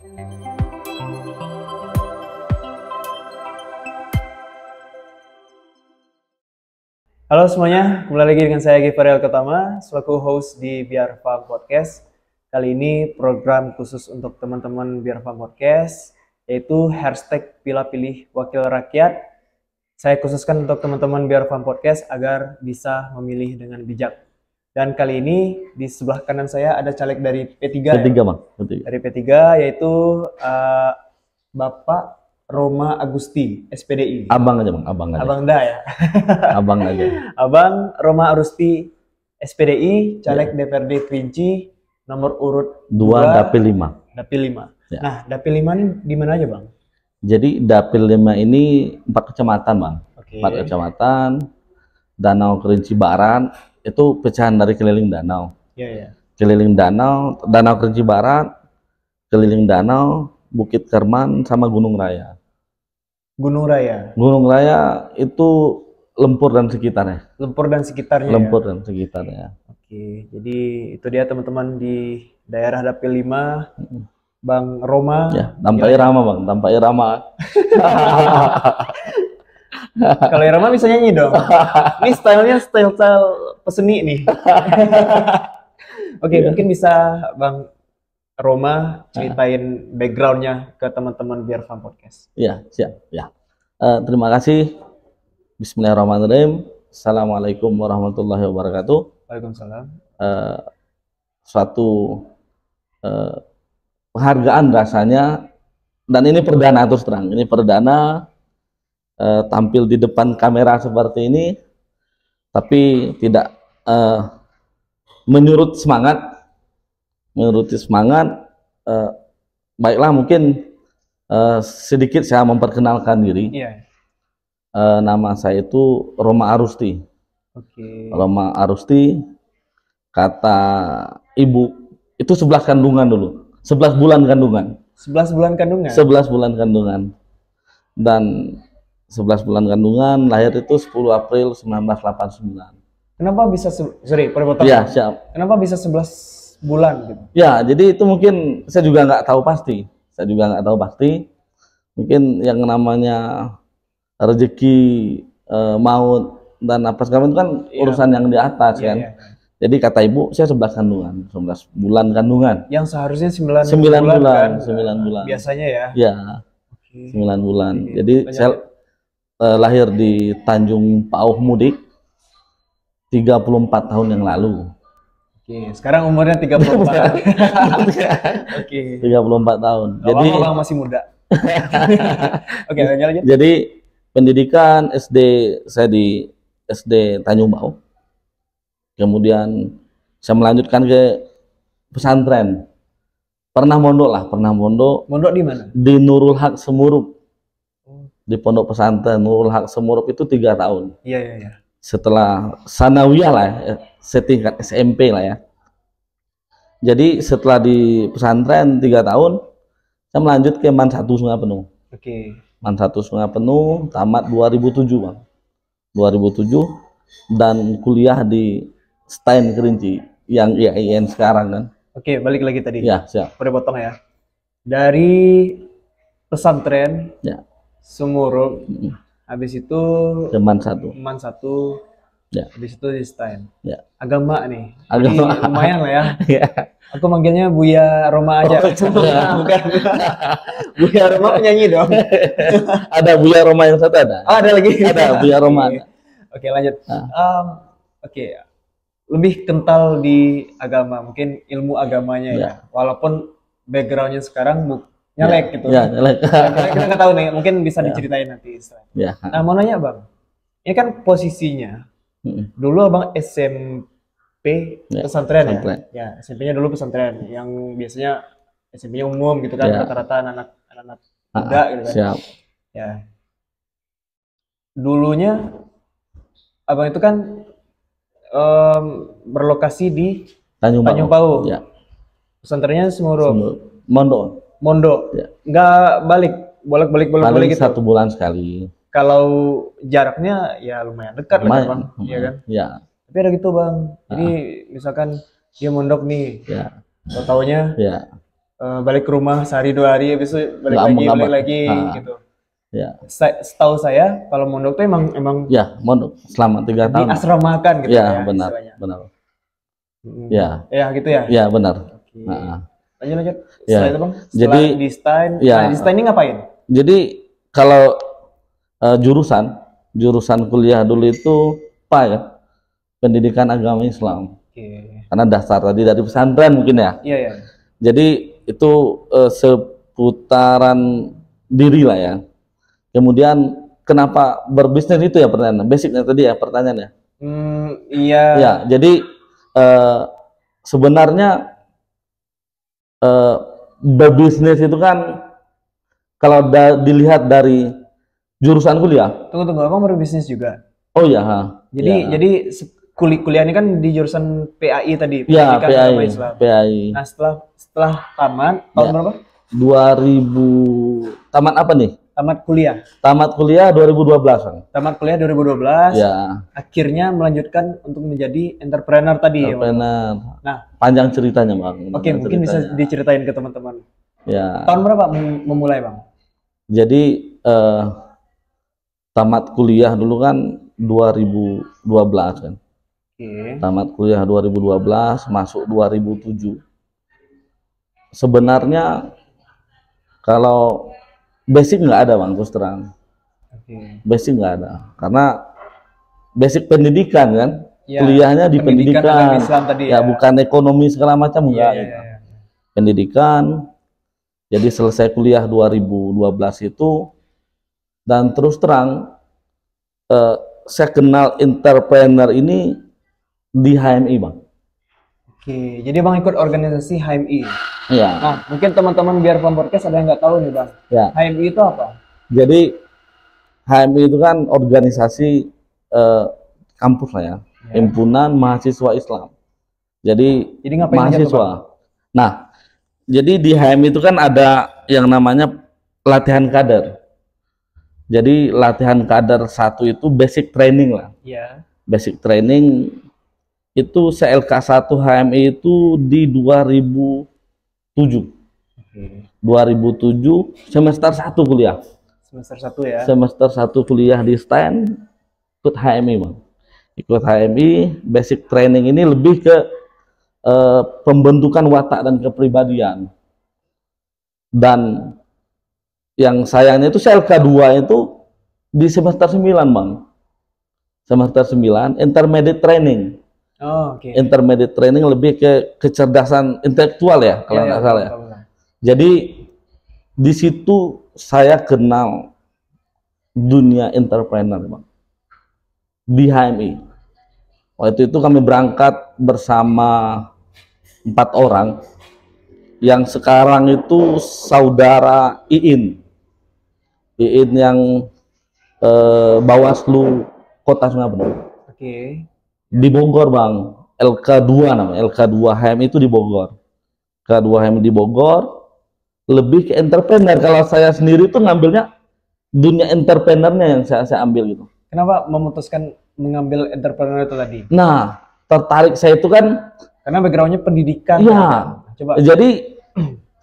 Halo semuanya, kembali lagi dengan saya Givarel Ketama, selaku host di Biar Farm Podcast. Kali ini program khusus untuk teman-teman Biar Farm Podcast, yaitu hashtag Pilih Pilih Wakil Rakyat. Saya khususkan untuk teman-teman Biar Farm Podcast agar bisa memilih dengan bijak. Dan kali ini di sebelah kanan saya ada caleg dari P3. P3 ya? Bang. P3. Dari P3 yaitu Bapak Roma Agusti, SPDI. Abang aja bang, abang aja. Abang dah ya. Abang aja. Abang Roma Agusti, SPDI, caleg DPRD Kerinci, nomor urut 2 Dapil 5. Dapil 5. Ya. Nah, Dapil 5 ini di mana aja bang? Jadi Dapil 5 ini 4 kecamatan bang. Oke. 4 kecamatan, Danau Kerinci Barat, itu pecahan dari keliling danau. Iya, iya. Keliling danau, Danau Kerinci Barat, keliling danau, Bukit Kerman, sama Gunung Raya. Gunung Raya. Gunung Raya itu Lempur dan sekitarnya. Lempur dan sekitarnya. Lempur ya? dan sekitarnya. Oke, jadi itu dia teman-teman di daerah Dapil 5, Bang Roma. Ya, tanpa irama bang, tanpa irama. Kalau Roma bisa nyanyi dong. Ini stylenya style peseni nih. Oke, mungkin bisa Bang Roma ceritain backgroundnya ke teman-teman Biar Farm Podcast. Iya, siap. Ya. Terima kasih. Bismillahirrahmanirrahim. Assalamualaikum warahmatullahi wabarakatuh. Waalaikumsalam. Suatu penghargaan rasanya, dan ini perdana terus terang. Ini perdana tampil di depan kamera seperti ini, tapi tidak menyuruti semangat. Baiklah, mungkin sedikit saya memperkenalkan diri. Iya. Nama saya itu Roma Arusti. Oke. Roma Arusti, kata ibu itu 11 kandungan dulu, 11 bulan kandungan. 11 bulan kandungan. 11 bulan kandungan. Dan 11 bulan kandungan, lahir itu 10 April 1989. Kenapa bisa sorry, perpotong. Iya, siap. Kenapa bisa 11 bulan gitu? Ya, jadi itu mungkin saya juga nggak tahu pasti. Saya juga nggak tahu pasti. Mungkin yang namanya rezeki, maut dan apa segala itu kan urusan yang di atas kan. Iya. Jadi kata ibu, saya 11 kandungan, 11 bulan kandungan. Yang seharusnya 9 9 bulan, kan? 9 bulan. Biasanya ya. Ya, Oke. 9 bulan. Oke. Jadi saya lahir di Tanjung Pauh Mudik 34 tahun yang lalu. Oke, sekarang umurnya 34. Oke. 34 tahun. Jadi Bang masih muda. Oke, lanjut. Jadi pendidikan SD saya di SD Tanjung Pauh. Kemudian saya melanjutkan ke pesantren. Pernah mondok. Mondok di mana? Di Nurul Haq Semurup. Di pondok pesantren Nurul Haq Semurup itu 3 tahun. Iya. Setelah sanawiyah lah, setingkat SMP lah ya. Jadi setelah di pesantren 3 tahun, saya melanjut ke MAN 1 Sungai Penuh. Oke. MAN 1 Sungai Penuh, tamat 2007 bang. 2007, dan kuliah di STAIN Kerinci, yang IAIN sekarang kan. Oke, balik lagi tadi. Ya, siap. Boleh potong ya. Dari pesantren Semurup, habis itu MAN 1. MAN 1, Ya. habis itu di STAIN. Ya. Agama nih. Agama. Jadi lumayan lah ya. Ya. Aku manggilnya Buya Roma aja. Bukan. Buya Roma penyanyi dong. Ada Buya Roma yang satu ada. Oh, ada lagi. Ada Buya Roma. Oke, lanjut. Oke. Lebih kental di agama, mungkin ilmu agamanya ya. Walaupun backgroundnya sekarang nyalek gitu. Ya, nyalek. Kita nggak tahu nih, mungkin bisa diceritain nanti. Ya. Nah, mau nanya bang, ini kan posisinya dulu abang SMP pesantren ya? Ya, SMP-nya dulu pesantren, yang biasanya SMP-nya umum gitu kan, rata-rata anak-anak muda gitu kan. Siap. Ya. Dulunya abang itu kan berlokasi di Tanjung Pauh. Ya. Pesantrennya Semurup. Mondok. Ya. Nggak bolak-balik gitu. 1 bulan sekali. Kalau jaraknya ya lumayan dekat lah bang, iya kan? Ya. Tapi ada gitu bang. Jadi misalkan dia mondok nih, taunya balik ke rumah sehari 2 hari, habis itu balik lagi gitu. Ya. Setahu saya kalau mondok tuh emang ya mondok selama 3 tahun. Diasramakan gitu ya. Benar. Ya. Ya gitu ya. Ya benar. Okay. Lanjut. Setelah itu Bang, jadi di STAN, di STAN ini ngapain? Jadi kalau jurusan kuliah dulu itu apa ya? Pendidikan agama Islam. Karena dasar tadi dari pesantren mungkin ya. Iya. Jadi itu seputaran diri lah ya. Kemudian kenapa berbisnis itu ya pertanyaan. Basicnya tadi ya pertanyaannya. Iya. Ya, jadi sebenarnya berbisnis itu kan kalau dilihat dari jurusan kuliah. Tunggu, Abang berbisnis juga? Oh ya. Jadi kuliah ini kan di jurusan PAI tadi. Ya, PAI. Nah, setelah tamat tahun berapa? 2000. Tamat apa nih? Tamat kuliah. Tamat kuliah 2012 kan? Tamat kuliah 2012. Ya. Akhirnya melanjutkan untuk menjadi entrepreneur tadi. Entrepreneur. Ya, Nah, panjang ceritanya Bang. Oke, mungkin bisa diceritain ke teman-teman. Ya. Tahun berapa memulai Bang? Jadi tamat kuliah dulu kan 2012 kan. Tamat kuliah 2012, masuk 2007. Sebenarnya kalau basic nggak ada Bang, terus terang. Basic nggak ada, karena basic pendidikan kan, kuliahnya di pendidikan Islam tadi ya, bukan ekonomi segala macam enggak. Pendidikan. Jadi selesai kuliah 2012 itu, dan terus terang saya kenal entrepreneur ini di HMI Bang. Oke, jadi Bang ikut organisasi HMI. Iya. Nah, mungkin teman-teman biar Farm Podcast ada yang nggak tahu nih Bang. Ya. HMI itu apa? Jadi HMI itu kan organisasi kampus lah ya, Himpunan Mahasiswa Islam. Jadi mahasiswa. Nah, jadi di HMI itu kan ada yang namanya latihan kader. Jadi latihan kader 1 itu basic training lah. Iya. Basic training itu CLK 1 HMI itu di 2007. 2007 semester 1 kuliah. Semester 1 ya. Semester 1 kuliah di STAN, ikut HMI Bang. Ikut HMI, basic training ini lebih ke pembentukan watak dan kepribadian. Dan yang sayangnya itu CLK 2 itu di semester 9 Bang. Semester 9 intermediate training. Intermediate training lebih ke kecerdasan intelektual ya, kalau nggak salah ya. Jadi di situ saya kenal dunia entrepreneur Bang, di HMI. Waktu itu kami berangkat bersama 4 orang, yang sekarang itu saudara Iin yang Bawaslu Kota Singapura. Di Bogor Bang, LK2 namanya, LK2 HMI itu di Bogor. LK2 HMI di Bogor, lebih ke entrepreneur. Kalau saya sendiri tuh ngambilnya dunia entrepreneurnya yang saya ambil gitu. Kenapa memutuskan mengambil entrepreneur itu tadi? Nah, tertarik saya itu kan karena backgroundnya pendidikan. Iya. Coba. Jadi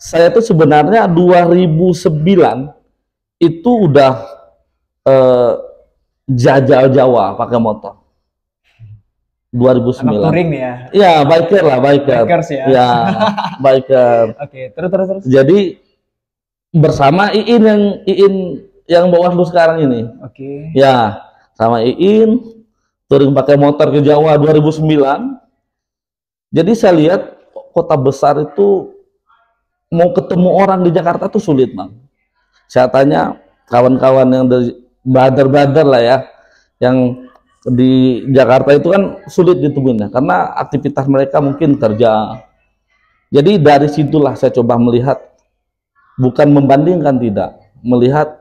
saya tuh sebenarnya 2009 itu udah jajal Jawa pakai motor. 2009. Anak touring nih ya? Iya, biker lah, biker. Bikers ya? Ya, biker. Oke, terus. Jadi bersama Iin yang Bawaslu sekarang ini. Oke. Ya, sama Iin touring pakai motor ke Jawa 2009. Jadi saya lihat kota besar itu mau ketemu orang di Jakarta tuh sulit Bang. Saya tanya kawan-kawan yang dari brother lah ya, yang di Jakarta itu kan sulit ditemuin ya, karena aktivitas mereka mungkin kerja. Jadi dari situlah saya coba melihat, bukan membandingkan, tidak, melihat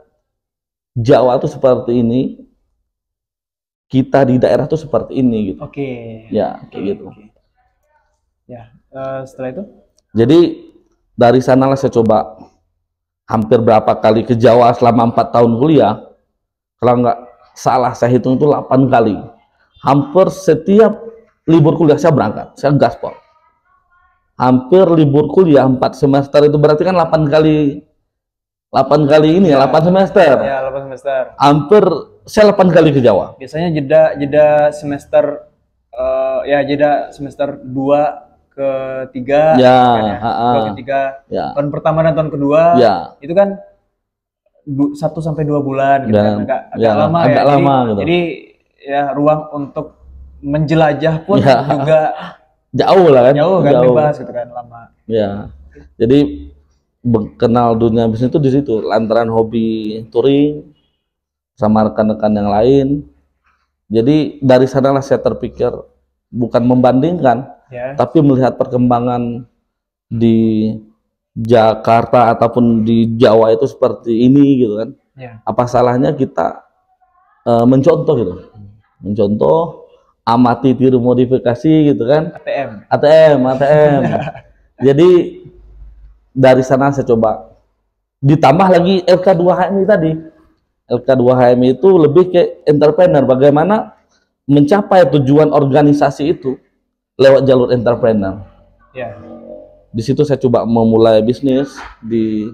Jawa itu seperti ini, kita di daerah itu seperti ini gitu. Ya, kayak gitu. Ya, setelah itu? Jadi dari sanalah saya coba hampir berapa kali ke Jawa selama 4 tahun kuliah. Kalau nggak salah saya hitung itu 8 kali. Hampir setiap libur kuliah saya berangkat, saya gaspol. hampir libur kuliah 4 semester, itu berarti kan 8 kali ini ya, 8 semester. Ya, 8 semester. Hampir saya 8 kali ke Jawa. Biasanya jeda semester jeda semester 2 ke 3 Ya, kan ya. 2 ke 3. Ya. Tahun pertama dan tahun kedua Ya. itu kan 1 sampai 2 bulan gitu Dan, kan. Agak lama agak ya. lama gitu. Jadi ya ruang untuk menjelajah pun Ya. juga Jauh lah kan. jauh kan, bebas gitu kan, lama. Ya. Jadi kenal dunia bisnis itu di situ, lantaran hobi touring sama rekan-rekan yang lain. Jadi dari sanalah saya terpikir bukan membandingkan, Ya. tapi melihat perkembangan di Jakarta ataupun di Jawa itu seperti ini gitu kan. Ya. Apa salahnya kita mencontoh gitu, mencontoh, amati, tiru, modifikasi gitu kan. ATM. Jadi dari sana saya coba, ditambah lagi LK2HMI tadi. LK2HMI itu lebih ke entrepreneur, bagaimana mencapai tujuan organisasi itu lewat jalur entrepreneur. Ya. Di situ saya coba memulai bisnis di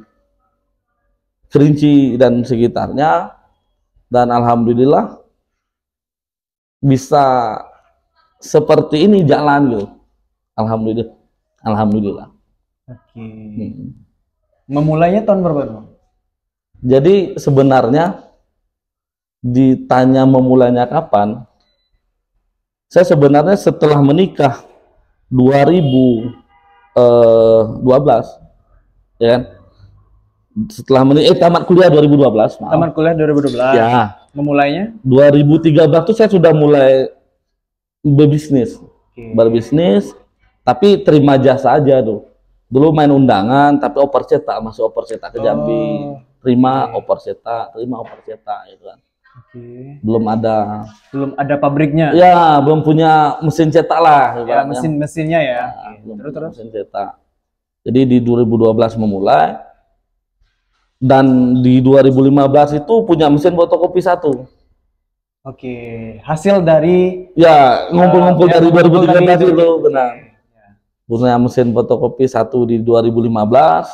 Kerinci dan sekitarnya, dan alhamdulillah bisa seperti ini jalan gitu. Alhamdulillah. Oke. Memulainya tahun berapa, Bang? Jadi sebenarnya ditanya memulainya kapan, saya sebenarnya setelah menikah 2012, ya kan? Setelah tamat kuliah 2012, maaf. Tamat kuliah 2012. Ya. Memulainya 2013 tuh saya sudah mulai berbisnis. Berbisnis, tapi terima jasa aja tuh. Dulu main undangan, tapi oper cetak, masuk oper cetak ke Jambi. Terima oper cetak gitu kan. Belum ada pabriknya. Ya, belum punya mesin cetak lah. Ya, mesinnya ya. Terus mesin cetak. Jadi di 2012 memulai, dan di 2015 itu punya mesin fotokopi 1. Oke, hasil dari ngumpul-ngumpul dari 2013 itu, benar. Punya mesin fotokopi 1 di 2015,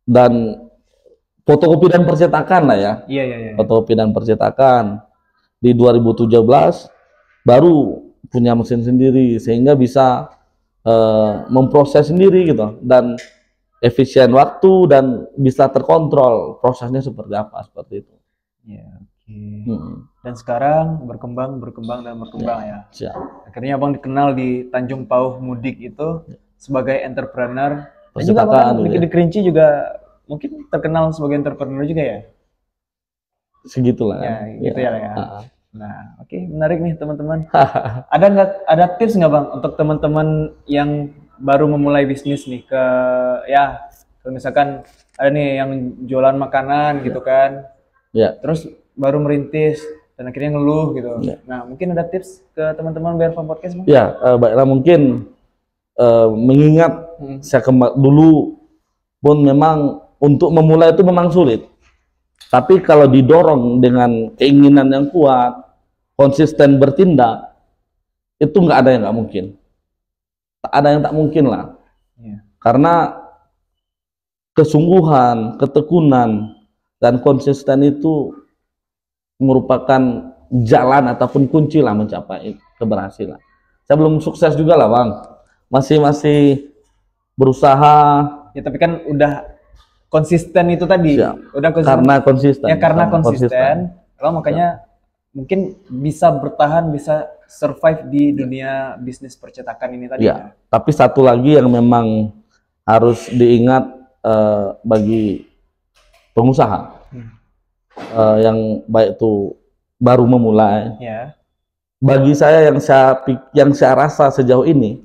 dan fotokopi dan percetakan lah ya. Iya. Fotokopi dan percetakan. Di 2017 baru punya mesin sendiri, sehingga bisa memproses sendiri gitu, dan efisien waktu, dan bisa terkontrol prosesnya seperti apa, seperti itu. Ya, oke. Dan sekarang berkembang ya. Siap. Akhirnya Abang dikenal di Tanjung Pauh Mudik itu sebagai entrepreneur. Dan juga Percetakan, Abang di Kerinci juga mungkin terkenal sebagai entrepreneur juga ya. Segitulah. Ya, gitu ya. Nah, oke, menarik nih teman-teman. Ada tips nggak Bang untuk teman-teman yang baru memulai bisnis nih, kalau misalkan ada nih yang jualan makanan gitu kan, terus baru merintis dan akhirnya ngeluh gitu. Nah, mungkin ada tips ke teman-teman Biar Farm Podcast, Bang? Ya, baiklah, mungkin mengingat saya dulu pun memang untuk memulai itu memang sulit, tapi kalau didorong dengan keinginan yang kuat, konsisten bertindak, itu nggak ada yang nggak mungkin. Tak ada yang tak mungkin lah. Karena kesungguhan, ketekunan, dan konsisten itu merupakan jalan ataupun kunci lah mencapai keberhasilan. Saya belum sukses juga lah Bang, masih berusaha. Ya tapi kan udah konsisten itu tadi. Udah konsisten. Karena konsisten. Kalau makanya mungkin bisa bertahan, bisa survive di dunia bisnis percetakan ini tadi. Ya, tapi satu lagi yang memang harus diingat bagi pengusaha yang baik itu baru memulai. Bagi saya yang saya rasa sejauh ini,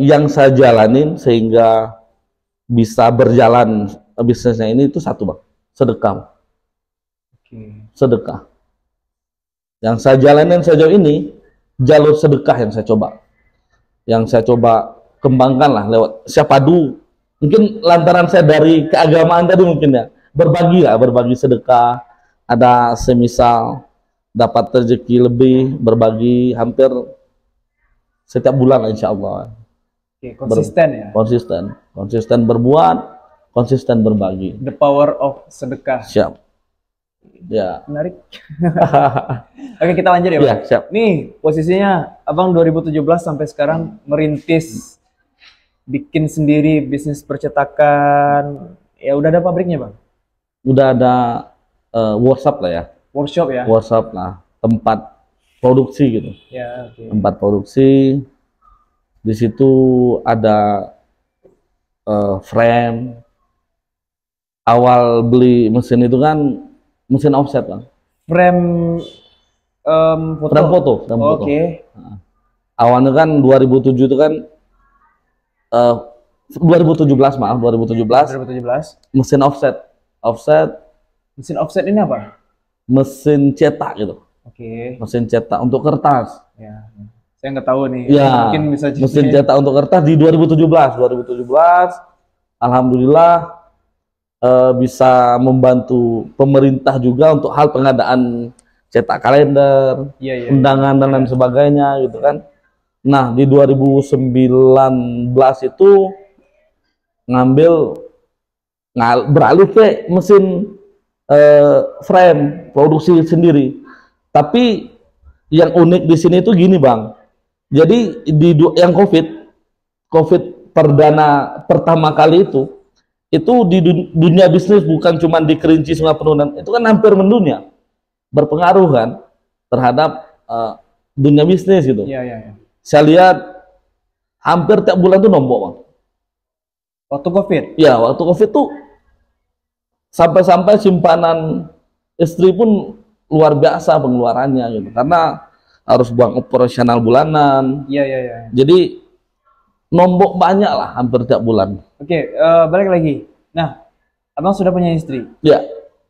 yang saya jalanin sehingga bisa berjalan bisnisnya ini itu satu Bang, sedekah. Sedekah. Yang saya jalanin sejauh ini jalur sedekah yang saya coba kembangkan lah lewat syapadu. Mungkin lantaran saya dari keagamaan tadi mungkin ya, berbagi sedekah. Ada semisal dapat rezeki lebih, berbagi hampir setiap bulan insya Allah. Oke, konsisten ya. Konsisten berbuat, konsisten berbagi. The power of sedekah. Siap. Ya. Menarik. Oke, kita lanjut ya, Bang. Ya, siap. Nih, posisinya Abang 2017 sampai sekarang merintis bikin sendiri bisnis percetakan. Ya udah ada pabriknya, Bang. Udah ada workshop lah ya. Workshop ya. Workshop lah, tempat produksi gitu. Ya, oke. Tempat produksi. Di situ ada frame. Awal beli mesin itu kan mesin offset, Bang. Frame foto. Frame foto. Oke. Awalnya kan 2007 itu kan 2017 mesin offset. Mesin offset ini apa? Mesin cetak gitu. Oke. Mesin cetak untuk kertas. Ya. Saya nggak tahu nih. Ya, Mungkin bisa mesin cetak untuk kertas di 2017. Alhamdulillah bisa membantu pemerintah juga untuk hal pengadaan cetak kalender, undangan dan lain sebagainya gitu kan. Nah, di 2019 itu beralih ke mesin frame produksi sendiri. Tapi yang unik di sini itu gini, Bang. Jadi yang COVID perdana pertama kali itu di dunia bisnis, bukan cuma di Kerinci Sungai Penuh, itu kan hampir mendunia, berpengaruh kan terhadap dunia bisnis gitu. Iya. Saya lihat hampir tiap bulan tuh nombok, Bang. Waktu COVID? Ya, waktu COVID tuh sampai-sampai simpanan istri pun luar biasa pengeluarannya gitu, karena harus buang operasional bulanan. Iya. Jadi nombok banyak lah hampir tiap bulan. Oke, balik lagi. Nah, Abang sudah punya istri? Ya.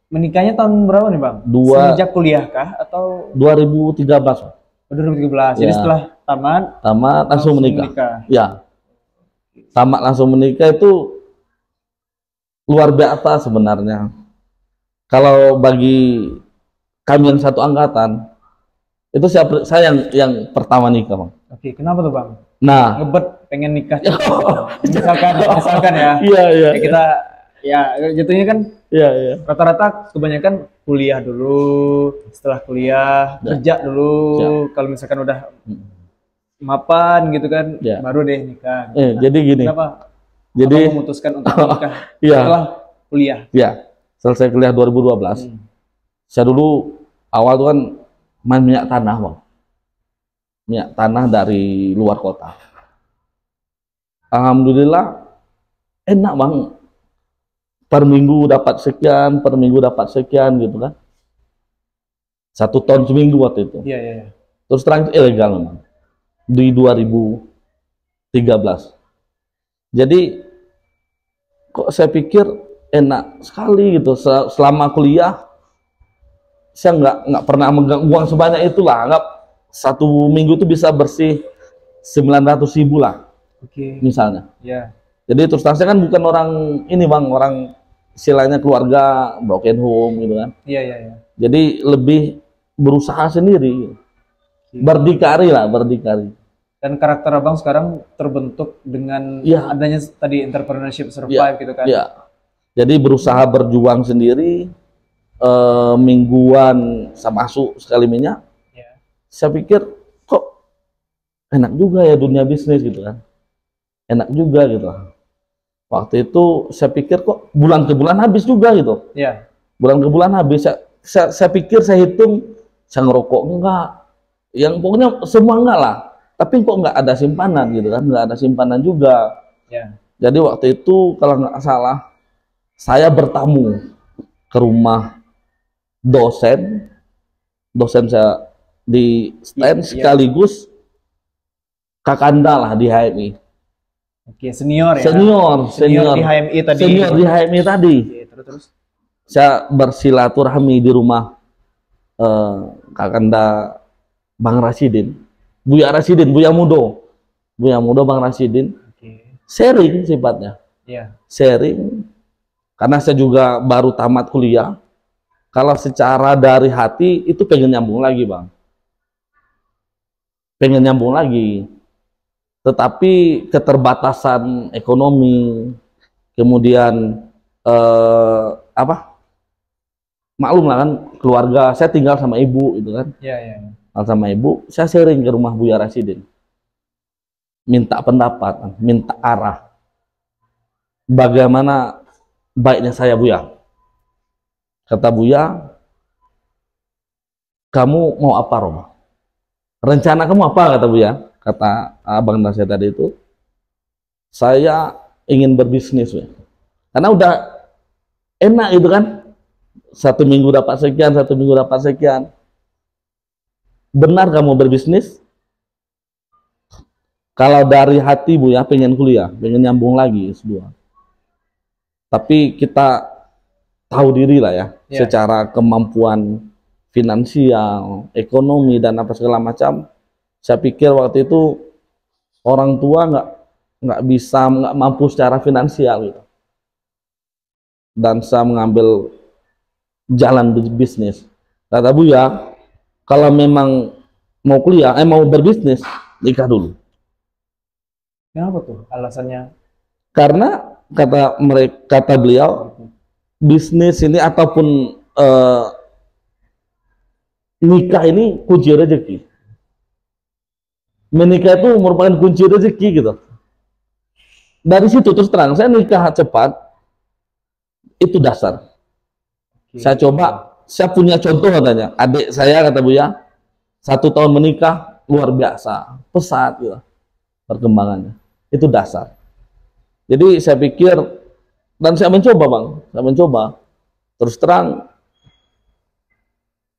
Menikahnya tahun berapa nih, Bang? Semenjak kuliah kah atau 2013? 2013. Jadi Ya. setelah tamat langsung menikah. Ya. Tamat langsung menikah itu luar biasa sebenarnya. Kalau bagi kami yang satu angkatan, itu saya yang pertama nikah, Bang. Oke, kenapa tuh, Bang? Nah, Ngebet pengen nikah. misalkan ya. Iya. Kita ya jatuhnya kan Iya. rata-rata kebanyakan kuliah dulu, setelah kuliah kerja dulu. Kalau misalkan udah mapan gitu kan, baru deh nikah. Gitu. Jadi gini. Kenapa? Jadi Abang memutuskan untuk nikah setelah kuliah. Iya. Selesai kuliah 2012. Saya dulu awal tuh kan main minyak tanah, Bang. Minyak tanah dari luar kota. Alhamdulillah enak, Bang. Per minggu dapat sekian gitu kan. 1 ton seminggu waktu itu. Iya. Terus terang ilegal, Bang. Di 2013. Jadi kok saya pikir enak sekali gitu. Selama kuliah saya nggak pernah megang uang sebanyak itulah. Anggap 1 minggu itu bisa bersih 900.000 lah. Oke. Misalnya. Iya. Jadi terus terang saya kan bukan orang ini, Bang, orang istilahnya keluarga broken home gitu kan. Iya. Jadi lebih berusaha sendiri. Berdikari. Dan karakter Abang sekarang terbentuk dengan adanya tadi entrepreneurship survive gitu kan. Iya. Jadi berusaha berjuang sendiri, mingguan sama masuk sekali minyak. Saya pikir kok enak juga ya dunia bisnis gitu kan. Enak juga gitu. Waktu itu saya pikir kok bulan ke bulan habis juga gitu. Iya. Bulan ke bulan habis. Saya pikir, saya hitung, saya ngerokok enggak. Yang pokoknya semua enggak lah. Tapi kok enggak ada simpanan gitu kan. Enggak ada simpanan juga. Iya. Jadi waktu itu kalau nggak salah, saya bertamu ke rumah dosen saya di stand sekaligus kakanda lah di HMI. Oke, senior ya. Senior di HMI tadi. Senior di HMI tadi. Oke, terus. Saya bersilaturahmi di rumah kakanda Bang Rasidin, Buya Mudo, Bang Rasidin. Sharing sifatnya. Iya. Sharing. Karena saya juga baru tamat kuliah. Kalau secara dari hati itu pengen nyambung lagi, Bang. Pengen nyambung lagi. tetapi keterbatasan ekonomi, kemudian maklum lah kan, keluarga saya tinggal sama ibu itu kan. Iya, iya. Sama ibu, saya sharing ke rumah Buya Rasidin, minta pendapat, minta arah, bagaimana baiknya saya Buya. Kata Buya, kamu mau apa Roma? Rencana kamu apa? Kata Buya, kata abang dan saya tadi itu, saya ingin berbisnis ya. Karena udah enak itu kan, 1 minggu dapat sekian, 1 minggu dapat sekian. Benar kamu berbisnis? Kalau dari hati Buya pengen kuliah, pengen nyambung lagi S2. Tapi kita tahu diri lah ya, secara kemampuan finansial, ekonomi dan apa segala macam. Saya pikir waktu itu orang tua nggak mampu secara finansial gitu. Dan saya mengambil jalan bisnis. Kata Buya, kalau memang mau kuliah, mau berbisnis, nikah dulu. Kenapa tuh alasannya? Karena kata beliau, bisnis ini ataupun nikah ini kunci rezeki. Menikah itu merupakan kunci rezeki gitu. Dari situ terus terang, saya nikah cepat, itu dasar. Saya coba, saya punya contoh katanya, adik saya kata Buya, 1 tahun menikah, luar biasa, pesat gitu, perkembangannya. Itu dasar. Jadi saya pikir, dan saya mencoba Bang, saya mencoba, terus terang,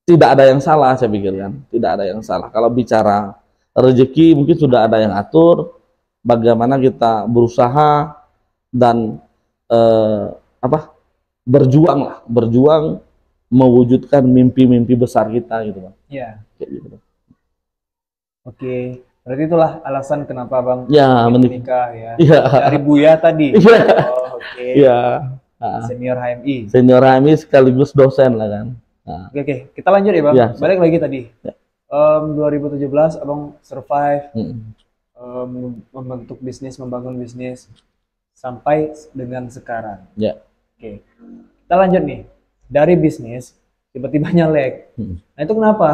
tidak ada yang salah saya pikir kan, tidak ada yang salah. Kalau bicara rezeki mungkin sudah ada yang atur, bagaimana kita berusaha dan berjuang mewujudkan mimpi-mimpi besar kita gitu Bang. Iya. Kayak gitu. Oke, berarti itulah alasan kenapa Bang menikah ya. Dari Buya tadi. Oh, oke. Iya. Senior HMI. Senior HMI sekaligus dosen lah kan. Oke, kita lanjut ya Bang. Ya. Balik lagi tadi. 2017 Abang survive, membentuk bisnis, membangun bisnis sampai dengan sekarang. Ya. Oke, kita lanjut nih. Dari bisnis tiba-tiba nyalek. Nah itu kenapa?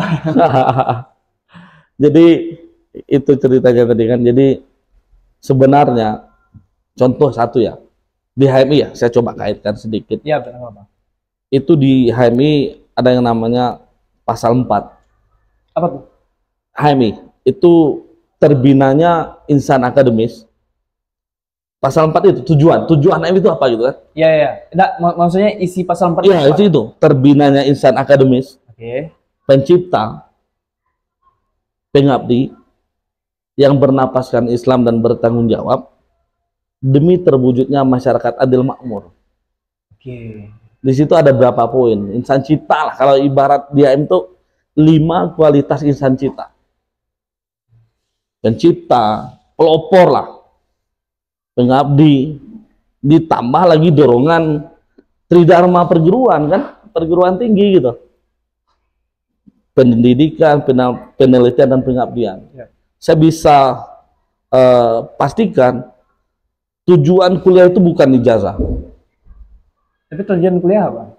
Jadi itu ceritanya tadi kan. Jadi sebenarnya contoh satu ya, di HMI ya, saya coba kaitkan sedikit. Iya, benar Bang. Itu di HMI ada yang namanya pasal 4. Apa tuh? HMI itu terbinanya insan akademis. Pasal 4 itu tujuan HMI itu apa gitu kan? Iya, iya. Enggak, maksudnya isi pasal 4 iya, itu terbinanya insan akademis. Oke. Pencipta, pengabdi yang bernapaskan Islam dan bertanggung jawab demi terwujudnya masyarakat adil makmur. Oke. Di situ ada berapa poin? Insan cipta lah, kalau ibarat di HMI itu 5 kualitas insan cipta. Pencipta, pelopor lah, pengabdi, ditambah lagi dorongan tridharma perguruan kan, perguruan tinggi gitu. Pendidikan, penelitian dan pengabdian. Ya. Saya bisa pastikan tujuan kuliah itu bukan ijazah. Tapi tujuan kuliah apa?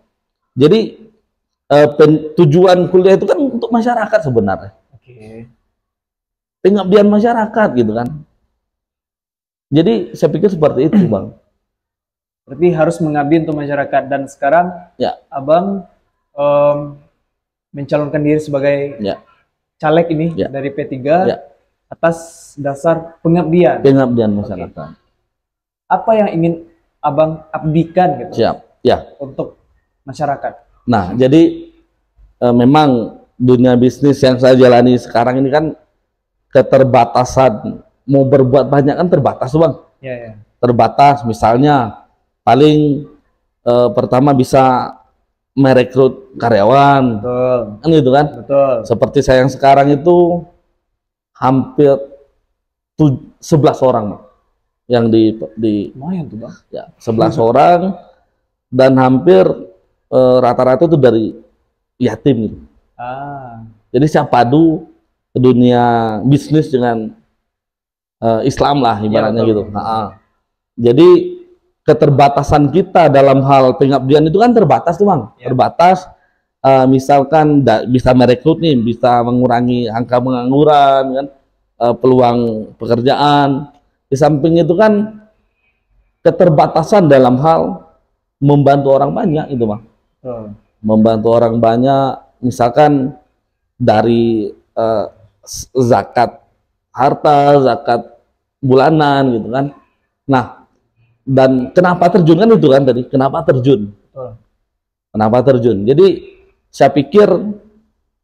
Jadi tujuan kuliah itu kan untuk masyarakat sebenarnya. Oke. Pengabdian masyarakat gitu kan. Jadi saya pikir seperti itu Bang. Berarti harus mengabdi untuk masyarakat, dan sekarang ya, Abang mencalonkan diri sebagai caleg ini dari P3 atas dasar pengabdian. Pengabdian masyarakat. Apa yang ingin Abang abdikan gitu? Siap. Ya. Untuk masyarakat. Nah, jadi memang dunia bisnis yang saya jalani sekarang ini kan keterbatasan, mau berbuat banyak kan terbatas Bang. Ya, ya. Terbatas, misalnya paling pertama bisa merekrut karyawan. Betul. Kan gitu kan? Betul. Seperti saya yang sekarang itu hampir 11 orang Bang. Yang lumayan tuh Bang. Ya, 11 orang, dan hampir rata-rata itu dari yatim gitu. Jadi saya padu dunia bisnis dengan Islam lah ibaratnya betul. gitu. Nah, jadi keterbatasan kita dalam hal pengabdian itu kan terbatas tuh Bang, terbatas. Misalkan bisa merekrut nih, bisa mengurangi angka pengangguran kan, peluang pekerjaan. Di samping itu kan keterbatasan dalam hal membantu orang banyak itu Bang. Membantu orang banyak, misalkan dari zakat harta, zakat bulanan gitu kan. Nah, dan kenapa terjun kan itu kan tadi, kenapa terjun? Kenapa terjun? Jadi saya pikir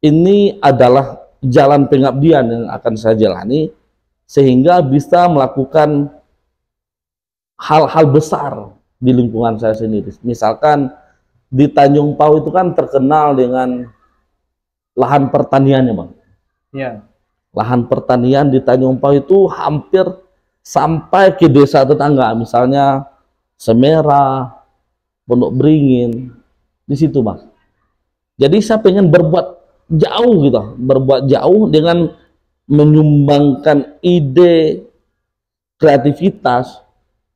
ini adalah jalan pengabdian yang akan saya jalani sehingga bisa melakukan hal-hal besar di lingkungan saya sendiri. Misalkan di Tanjung Pau itu kan terkenal dengan lahan pertaniannya Bang. Iya. Lahan pertanian di Tanjung Pau itu hampir sampai ke desa tetangga, misalnya Semerah, Pondok Beringin, di situ Bang. Jadi saya pengen berbuat jauh gitu, berbuat jauh dengan menyumbangkan ide kreativitas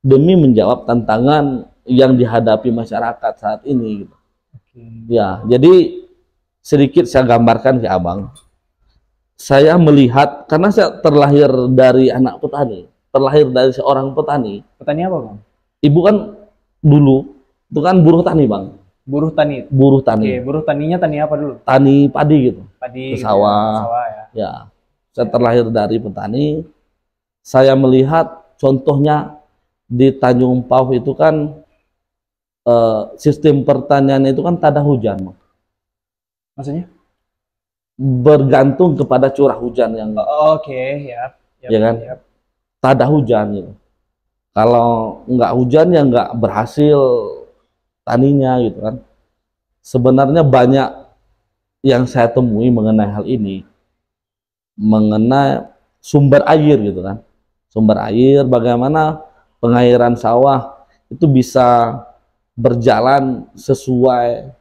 demi menjawab tantangan yang dihadapi masyarakat saat ini gitu. Ya, jadi sedikit saya gambarkan ke Abang. Saya melihat, karena saya terlahir dari anak petani, terlahir dari seorang petani. Petani apa Bang? Ibu kan dulu itu kan buruh tani Bang. Buruh tani. Buruh tani. Oke, buruh taninya tani apa dulu? Tani padi gitu. Padi. Ke sawah. Sawah ya. Ya. Saya terlahir dari petani. Saya melihat contohnya di Tanjung Pau itu kan sistem pertanian itu kan tak ada hujan, Bang. Maksudnya? Bergantung kepada curah hujan yang ya kan? Yap. Tak ada hujan gitu. Kalau nggak hujan ya nggak berhasil taninya gitu kan. Sebenarnya banyak yang saya temui mengenai hal ini, mengenai sumber air gitu kan. Sumber air, bagaimana pengairan sawah itu bisa berjalan sesuai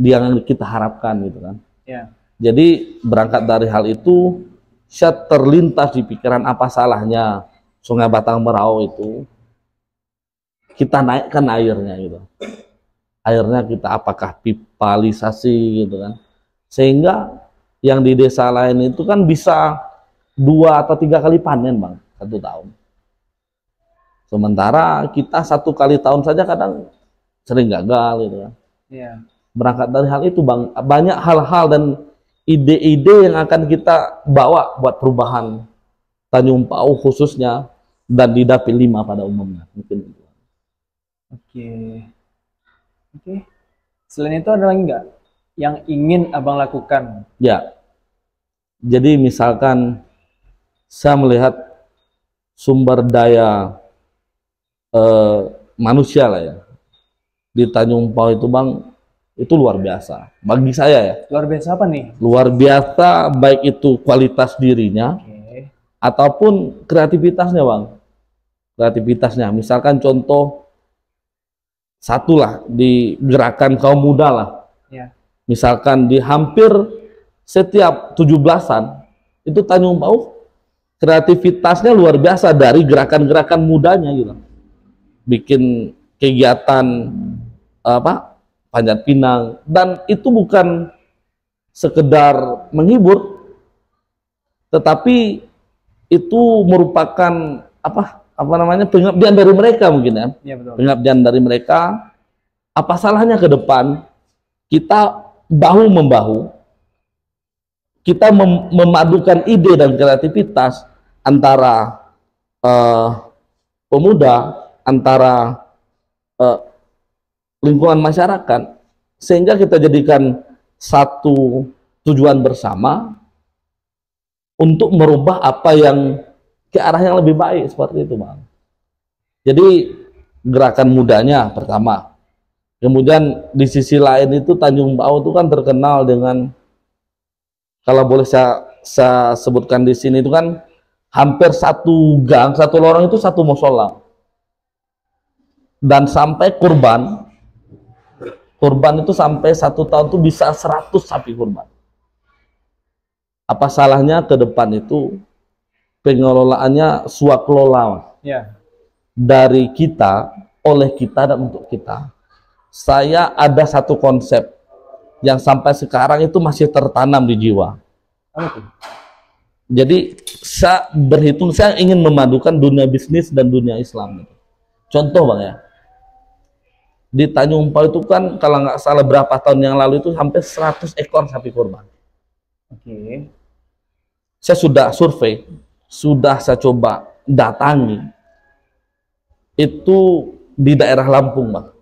yang kita harapkan gitu kan. Ya. Jadi berangkat dari hal itu, saya terlintas di pikiran apa salahnya Sungai Batang Merau itu kita naikkan airnya gitu. Airnya kita apakah pipalisasi gitu kan. Sehingga yang di desa lain itu kan bisa 2 atau 3 kali panen Bang, 1 tahun. Sementara kita 1 kali tahun saja kadang sering gagal gitu kan. Iya. Berangkat dari hal itu Bang, banyak hal-hal dan ide-ide yang akan kita bawa buat perubahan Tanjung Pau khususnya dan di Dapil 5 pada umumnya. Mungkin itu. Oke. Selain itu ada lagi nggak yang ingin Abang lakukan? Ya. Jadi misalkan saya melihat sumber daya manusia lah ya di Tanjung Pau itu Bang, itu luar biasa bagi saya ya. Luar biasa apa nih? Luar biasa baik itu kualitas dirinya ataupun kreativitasnya Bang. Kreativitasnya, misalkan contoh satu lah di gerakan kaum muda lah. Ya. Misalkan di hampir setiap 17-an itu Tanjung Pau kreativitasnya luar biasa dari gerakan-gerakan mudanya gitu. Bikin kegiatan panjat pinang, dan itu bukan sekedar menghibur, tetapi itu merupakan pengabdian dari mereka mungkin ya. Iya, betul. Pengabdian dari mereka. Apa salahnya ke depan kita bahu membahu, kita memadukan ide dan kreativitas antara pemuda, antara lingkungan masyarakat, sehingga kita jadikan satu tujuan bersama untuk merubah apa yang ke arah yang lebih baik, seperti itu Bang. Jadi gerakan mudanya pertama. Kemudian di sisi lain itu Tanjung Pau itu kan terkenal dengan, kalau boleh saya sebutkan di sini itu kan hampir 1 gang, 1 lorong itu 1 musola. Dan sampai kurban itu sampai 1 tahun itu bisa 100 sapi kurban. Apa salahnya ke depan itu pengelolaannya swakelola. Ya. Dari kita, oleh kita, dan untuk kita. Saya ada satu konsep yang sampai sekarang itu masih tertanam di jiwa. Apa tuh? Jadi saya berhitung, saya ingin memadukan dunia bisnis dan dunia Islam. Contoh Bang ya, di Tanjung Pau itu kan kalau nggak salah berapa tahun yang lalu itu hampir 100 ekor sapi kurban. Oke. Saya sudah survei, sudah saya coba datangi, itu di daerah Lampung Bang.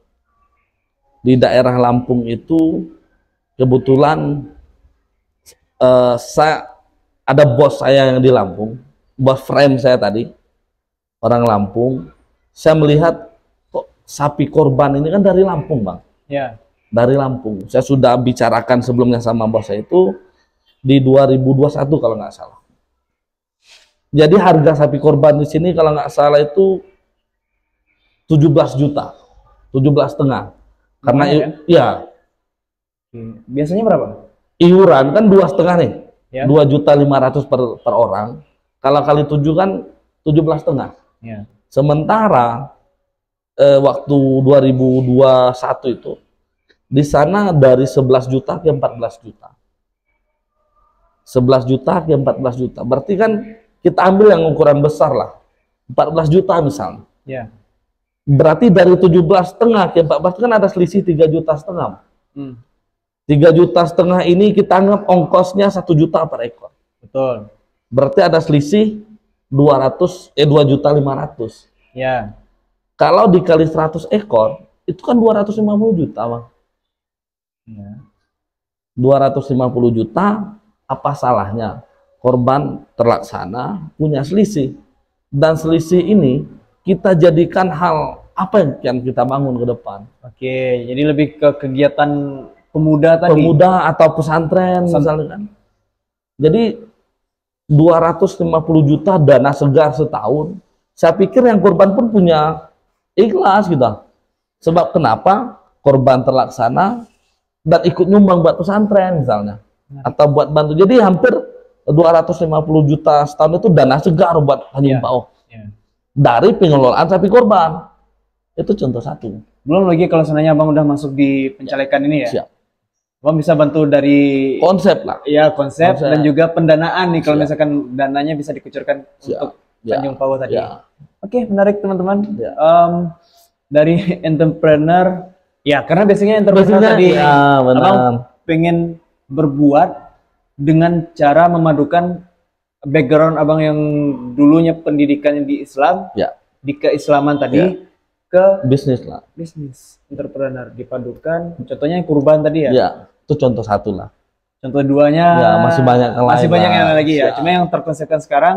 Di daerah Lampung itu kebetulan saya ada bos saya yang di Lampung, bos frame saya tadi, orang Lampung. Saya melihat kok sapi korban ini kan dari Lampung Bang. Ya. Dari Lampung. Saya sudah bicarakan sebelumnya sama bos saya itu di 2021 kalau nggak salah. Jadi harga sapi korban di sini kalau nggak salah itu 17 juta, 17,5. Karena ya. Biasanya berapa? Iuran kan 2,5 nih. Ya. 2.500.000 per orang. Kalau kali 7 kan 17,5. Ya. Sementara waktu 2021 itu di sana dari 11 juta ke 14 juta. 11 juta ke 14 juta. Berarti kan kita ambil yang ukuran besar lah. 14 juta misalnya. Ya. Berarti dari 17,5 ke 14 kan ada selisih 3,5 juta. 3,5 juta ini kita anggap ongkosnya 1 juta per ekor. Betul. Berarti ada selisih 2,5 juta. Ya. Kalau dikali 100 ekor, itu kan 250 juta, Bang. Ya. 250 juta, apa salahnya? Korban terlaksana, punya selisih. Dan selisih ini kita jadikan hal apa yang kita bangun ke depan. Oke, jadi lebih ke kegiatan pemuda tadi. Pemuda atau pesantren misalnya kan. Jadi 250 juta dana segar setahun. Saya pikir yang korban pun punya ikhlas gitu. Sebab kenapa? Korban terlaksana dan ikut nyumbang buat pesantren misalnya. Atau buat bantu. Jadi hampir 250 juta setahun itu dana segar buat Tanjung Pau. Dari pengelolaan sapi korban. Itu contoh satu. Belum lagi kalau seandainya Abang udah masuk di pencalekan ini ya. Siap. Abang bisa bantu dari konsep lah. Ya, konsep dan juga pendanaan nih kalau misalkan dananya bisa dikucurkan Siap. untuk Tanjung Pau tadi. Ya. Oke, menarik teman-teman. Ya. Dari entrepreneur, ya karena biasanya entrepreneur tadi ya, Abang pengen berbuat dengan cara memadukan background Abang yang dulunya pendidikannya di Islam, ya, di keislaman tadi, ya, ke bisnis lah. Bisnis entrepreneur dipadukan. Contohnya yang kurban tadi ya. Ya, itu contoh satu lah. Contoh duanya ya, masih banyak yang masih lain banyak yang lain lagi ya. Ya. Cuma yang terkonsepkan sekarang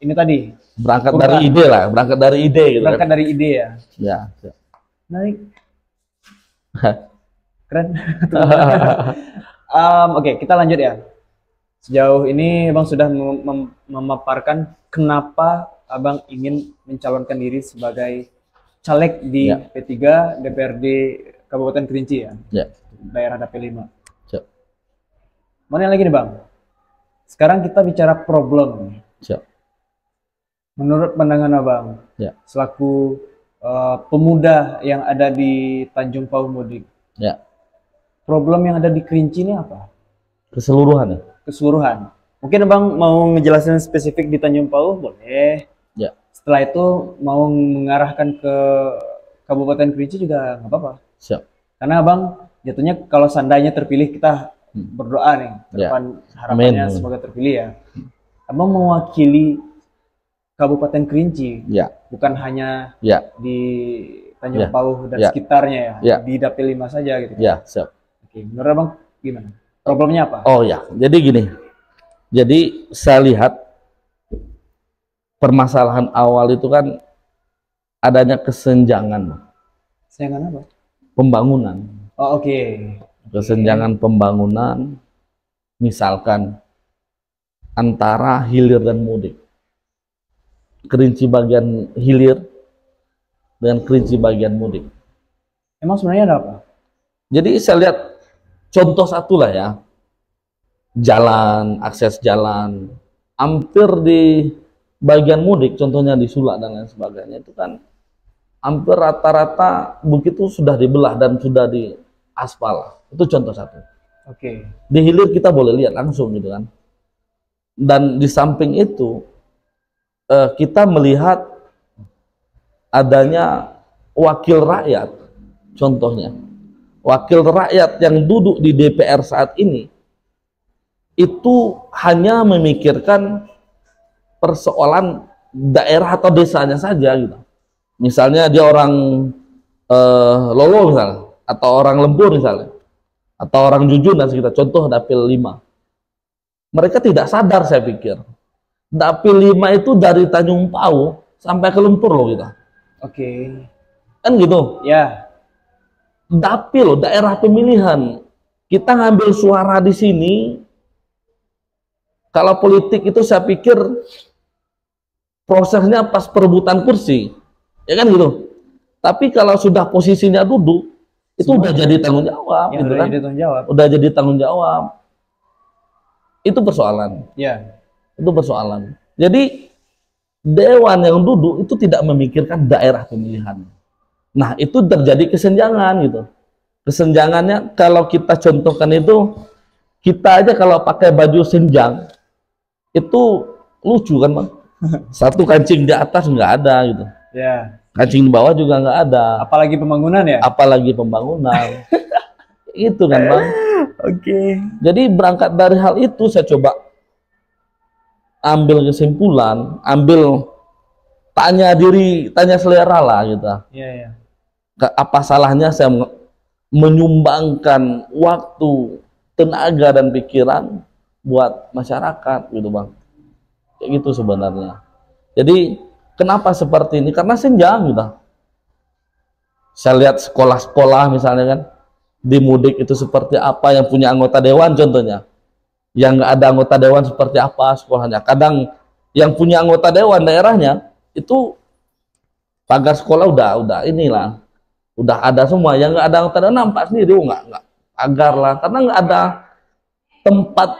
ini tadi. Berangkat kurban. dari ide lah, berangkat dari ide gitu. Berangkat kan. dari ide ya. Ya. Naik. Keren. Oke, kita lanjut ya. Sejauh ini Abang sudah memaparkan kenapa Abang ingin mencalonkan diri sebagai caleg di P3 DPRD Kabupaten Kerinci ya. Ya. Daerah Dapil 5. Siap. Mana lagi nih Bang? Sekarang kita bicara problem. Siap. Menurut pandangan Abang, selaku pemuda yang ada di Tanjung Pau Mudik, problem yang ada di Kerinci ini apa? Keseluruhan ya? Keseluruhan. Mungkin Abang mau ngejelasin spesifik di Tanjung Pau, boleh. Ya. Setelah itu mau mengarahkan ke Kabupaten Kerinci juga nggak apa-apa. Siap. Karena Abang jatuhnya kalau seandainya terpilih kita berdoa nih, depan harapannya semoga terpilih ya. Abang mewakili Kabupaten Kerinci, bukan hanya di Tanjung Pau dan sekitarnya ya, di Dapil 5 saja gitu. Ya, siap. Oke, menurut Abang gimana? Problemnya apa? Oh ya, jadi gini. Jadi saya lihat permasalahan awal itu kan adanya kesenjangan. Kesenjangan apa? Pembangunan. Oh, oke. Kesenjangan pembangunan, misalkan antara hilir dan mudik. Kerinci bagian hilir dengan Kerinci bagian mudik. Emang sebenarnya ada apa? Jadi saya lihat contoh satu lah ya, jalan, akses jalan, hampir di bagian mudik, contohnya di Sulak dan lain sebagainya, itu kan hampir rata-rata bukit itu sudah dibelah dan sudah di aspal. Itu contoh satu. Oke. Di hilir kita boleh lihat langsung gitu kan. Dan di samping itu kita melihat adanya wakil rakyat. Contohnya, wakil rakyat yang duduk di DPR saat ini itu hanya memikirkan persoalan daerah atau desanya saja gitu. Misalnya dia orang Lolo misalnya, atau orang Lempur misalnya, atau orang Jujun dan sekitar, contoh Dapil 5. Mereka tidak sadar, saya pikir, Dapil 5 itu dari Tanjung Pau sampai ke Lempur loh kita. Oke. Kan gitu. Ya. Dapil, daerah pemilihan. Kita ngambil suara di sini. Kalau politik itu saya pikir prosesnya pas perebutan kursi. Ya kan gitu. Tapi kalau sudah posisinya duduk, itu udah jadi tanggung jawab, Ya, gitu udah kan? jadi tanggung jawab. Udah jadi tanggung jawab. Itu persoalan. Ya. Itu persoalan. Jadi dewan yang duduk itu tidak memikirkan daerah pemilihan. Nah, itu terjadi kesenjangan gitu. Kesenjangannya kalau kita contohkan itu, kita aja kalau pakai baju senjang itu lucu kan, Bang? Satu kancing di atas nggak ada gitu. Ya. Kancing di bawah juga nggak ada. Apalagi pembangunan ya? Apalagi pembangunan. Itu kan, Bang. Oke. Jadi berangkat dari hal itu saya coba ambil kesimpulan, tanya diri, tanya selera lah gitu. Iya, iya. Apa salahnya saya menyumbangkan waktu, tenaga dan pikiran buat masyarakat gitu, Bang. Kayak gitu sebenarnya. Jadi kenapa seperti ini? Karena senjang gitu. Saya lihat sekolah-sekolah misalnya kan, di mudik itu seperti apa, yang punya anggota dewan contohnya, yang nggak ada anggota dewan seperti apa sekolahnya. Kadang yang punya anggota dewan daerahnya itu pagar sekolah udah inilah, udah ada semua. Yang nggak ada anggota dewan nampak sendiri, nggak pagar lah, karena nggak ada tempat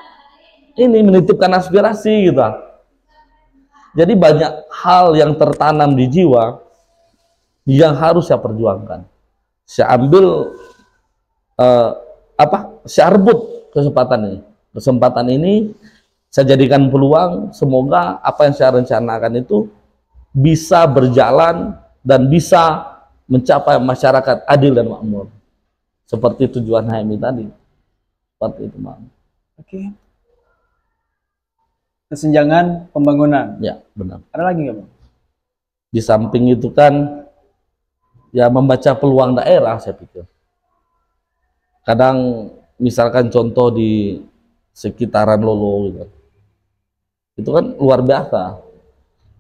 ini menitipkan aspirasi gitu. Jadi banyak hal yang tertanam di jiwa yang harus saya perjuangkan. Saya ambil saya rebut kesempatan ini saya jadikan peluang. Semoga apa yang saya rencanakan itu bisa berjalan dan bisa mencapai masyarakat adil dan makmur seperti tujuan HMI tadi. Seperti itu, Bang. Oke. Kesenjangan pembangunan. Ya, benar. Ada lagi nggak, Bang? Di samping itu kan ya membaca peluang daerah, saya pikir. Kadang misalkan contoh di sekitaran Lolo gitu, itu kan luar biasa.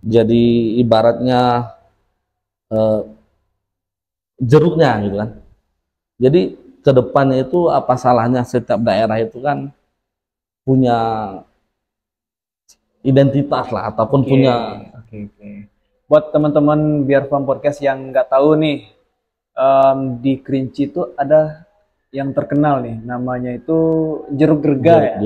Jadi ibaratnya jeruknya gitu kan. Jadi kedepannya itu apa salahnya setiap daerah itu kan punya identitas lah, ataupun punya. Oke. Buat teman-teman Biar Farm Podcast yang nggak tahu nih, di Kerinci itu ada yang terkenal nih, namanya itu Jeruk Gerga.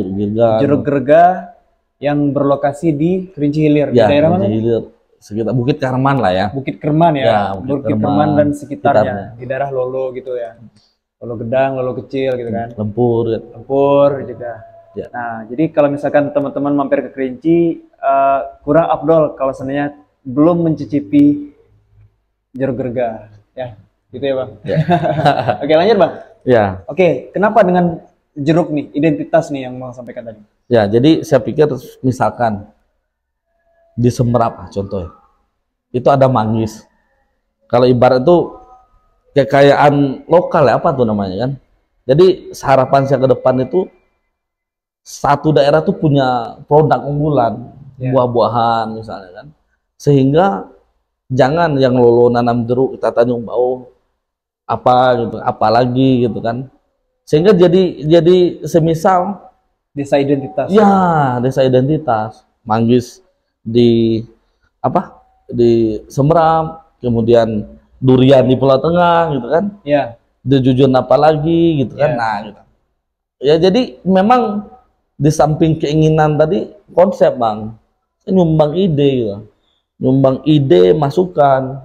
Jeruk Gerga yang berlokasi di Kerinci Hilir. Ya, di daerah mana? Hilir, sekitar Bukit Kerman lah ya. Bukit Kerman ya. Ya, Bukit Kerman dan sekitarnya. Di daerah Lolo gitu ya. Lolo Gedang, Lolo Kecil gitu kan. Lempur juga. Ya. Nah, jadi kalau misalkan teman-teman mampir ke Kerinci, kurang afdol kalau seandainya belum mencicipi jeruk gerga, ya, gitu ya, Bang. Ya. Oke, lanjut, Bang. Ya. Oke, kenapa dengan jeruk nih, identitas nih yang Bang sampaikan tadi? Ya, jadi saya pikir misalkan di Semerap contohnya, itu ada manggis. Kalau ibarat itu kekayaan lokal ya, apa tuh namanya kan? Jadi harapan saya ke depan itu satu daerah tuh punya produk unggulan, buah-buahan misalnya kan, sehingga jangan yang Lolo nanam jeruk, kita Tanjung Bau apa gitu, apalagi gitu kan, sehingga jadi semisal desa identitas. Ya, desa identitas. Manggis di di Semerap, kemudian durian di Pulau Tengah gitu kan, ya, di Jujun apalagi gitu kan. Nah gitu ya, jadi memang di samping keinginan tadi, konsep, Bang, Saya nyumbang ide gitu. Nyumbang ide, masukan.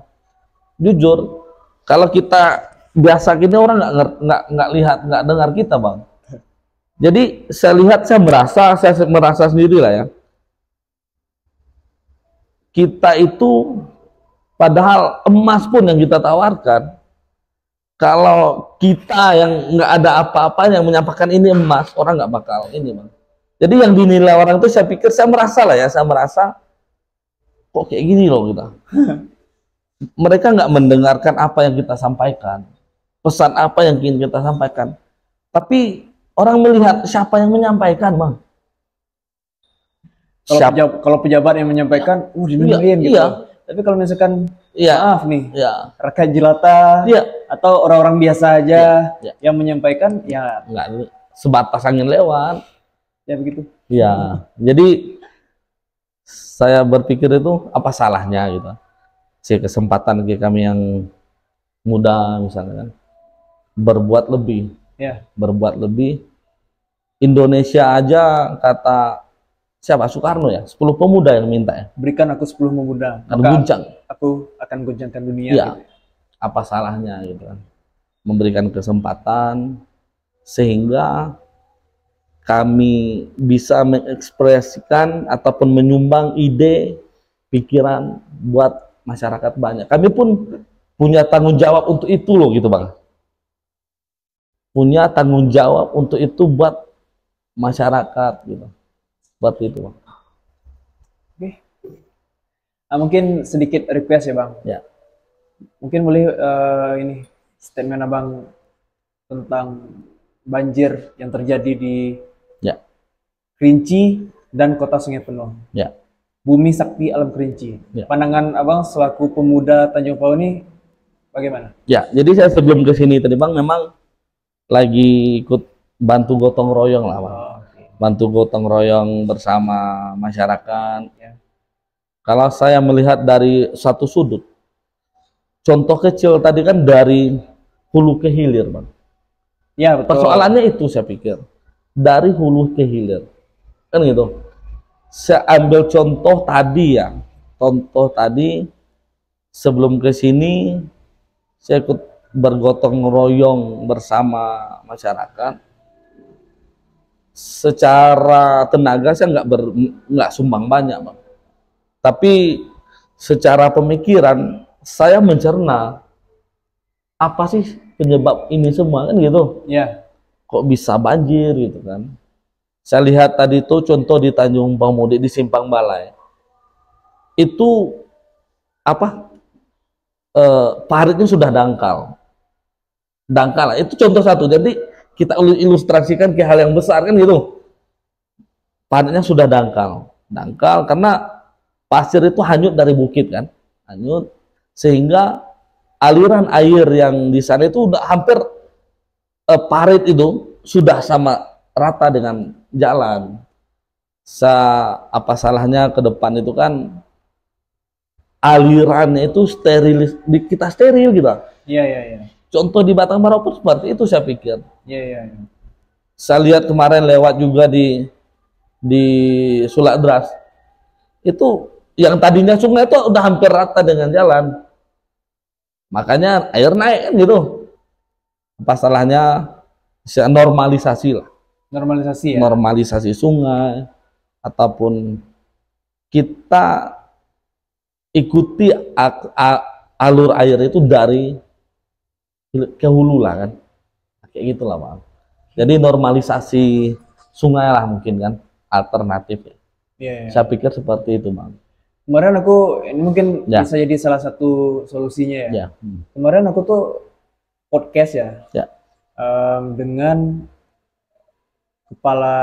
Jujur, kalau kita biasa gini orang nggak lihat, nggak dengar kita, Bang. Jadi saya lihat, saya merasa sendiri lah ya. Kita itu padahal emas pun yang kita tawarkan, kalau kita yang nggak ada apa-apa yang menyampaikan ini emas, orang nggak bakal ini, Bang. Jadi yang dinilai orang itu saya pikir, saya merasa kok kayak gini loh kita. Mereka nggak mendengarkan apa yang kita sampaikan, pesan apa yang ingin kita sampaikan. Tapi orang melihat siapa yang menyampaikan, Bang. Kalau pejabat yang menyampaikan, didengerin gitu. Iya. Tapi kalau misalkan, maaf nih, rakyat jelata, atau orang-orang biasa aja yang menyampaikan, ya nggak, sebatas angin lewat. Ya begitu. Iya. Jadi saya berpikir itu apa salahnya gitu. Si kesempatan bagi kami yang muda misalnya kan, berbuat lebih. Ya. Berbuat lebih. Indonesia aja kata siapa, Soekarno ya, 10 pemuda yang minta ya. Berikan aku 10 pemuda, aku akan goncangkan dunia. Ya. Gitu. Apa salahnya gitu kan. Memberikan kesempatan sehingga kami bisa mengekspresikan ataupun menyumbang ide, pikiran buat masyarakat banyak. Kami pun punya tanggung jawab untuk itu loh gitu, Bang. Punya tanggung jawab untuk itu buat masyarakat gitu. Buat itu, Bang. Oke. Mungkin sedikit request ya, Bang. Ya. Mungkin boleh ini statement Abang tentang banjir yang terjadi di Kerinci dan Kota Sungai Penuh. Ya. Bumi Sakti Alam Kerinci. Ya. Pandangan Abang selaku pemuda Tanjung Pau ini bagaimana? Ya, jadi saya sebelum ke sini tadi, Bang, memang lagi ikut bantu gotong royong lah, Bang. Bantu gotong royong bersama masyarakat. Ya. Kalau saya melihat dari satu sudut, contoh kecil tadi kan dari hulu ke hilir, Bang. Ya, betul. Persoalannya itu saya pikir dari hulu ke hilir, kan gitu. Saya ambil contoh tadi ya, sebelum ke sini saya ikut bergotong royong bersama masyarakat. Secara tenaga saya nggak sumbang banyak, Bang. Tapi secara pemikiran saya mencerna apa sih penyebab ini semua, kan gitu. Ya. Kok bisa banjir gitu kan. Saya lihat tadi itu contoh di Tanjung Pemudik di Simpang Balai. Itu apa? Paritnya sudah dangkal. Dangkal, itu contoh satu. Jadi kita ilustrasikan ke hal yang besar kan gitu. Paritnya sudah dangkal. Dangkal karena pasir itu hanyut dari bukit kan. Hanyut sehingga aliran air yang di sana itu udah hampir parit itu sudah sama rata dengan jalan. Apa salahnya ke depan itu kan alirannya itu kita steril gitu. Iya. Contoh di Batang Baru pun seperti itu saya pikir. Iya. Saya lihat kemarin lewat juga di Sulak Dras. Itu yang tadinya sungai itu udah hampir rata dengan jalan. Makanya air naik kan gitu. Apa salahnya normalisasi lah. Normalisasi ya? Normalisasi sungai, ataupun kita ikuti alur air itu dari ke hulu lah kan. Kayak gitulah, Bang. Jadi normalisasi sungai lah mungkin kan, alternatif. Ya. Saya pikir seperti itu, Bang. Kemarin ini mungkin bisa jadi salah satu solusinya ya. Kemarin aku tuh podcast ya. Dengan kepala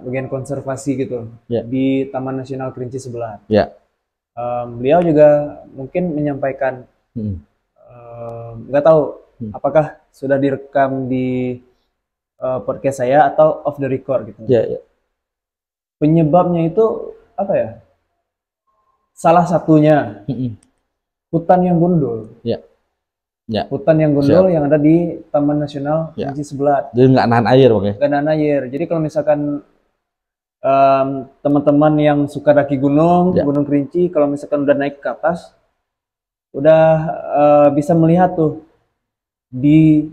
bagian konservasi gitu di Taman Nasional Kerinci sebelah. Beliau juga mungkin menyampaikan, nggak tahu apakah sudah direkam di podcast saya atau off the record gitu. Penyebabnya itu apa ya? Salah satunya hutan yang gundul. Hutan yang gundul yang ada di Taman Nasional Kerinci sebelah. Jadi nggak nahan air, Bang ya? Nggak nahan air. Jadi kalau misalkan teman-teman yang suka daki gunung, Ya. Gunung Kerinci, kalau misalkan udah naik ke atas, udah bisa melihat tuh di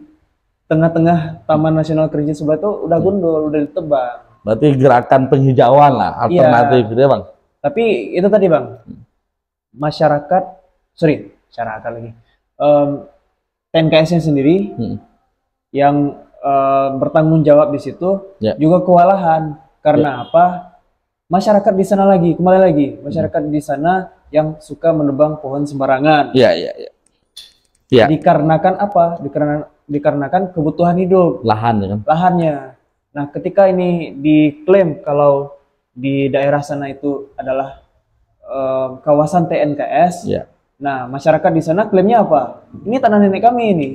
tengah-tengah Taman Nasional Kerinci Sebelah tuh udah gundul, udah ditebang. Berarti gerakan penghijauan lah, alternatif gitu ya Bang. Tapi itu tadi Bang, masyarakat lagi. TNKS-nya sendiri yang bertanggung jawab di situ Ya. juga kewalahan. Karena apa? Masyarakat di sana lagi, kembali lagi, masyarakat di sana yang suka menebang pohon sembarangan. Iya, iya, iya. Iya, Dikarenakan apa? Dikarenakan kebutuhan hidup, lahan ya kan. lahannya. Nah, ketika ini diklaim kalau di daerah sana itu adalah kawasan TNKS, Iya. nah masyarakat di sana klaimnya apa? Ini tanah nenek kami ini.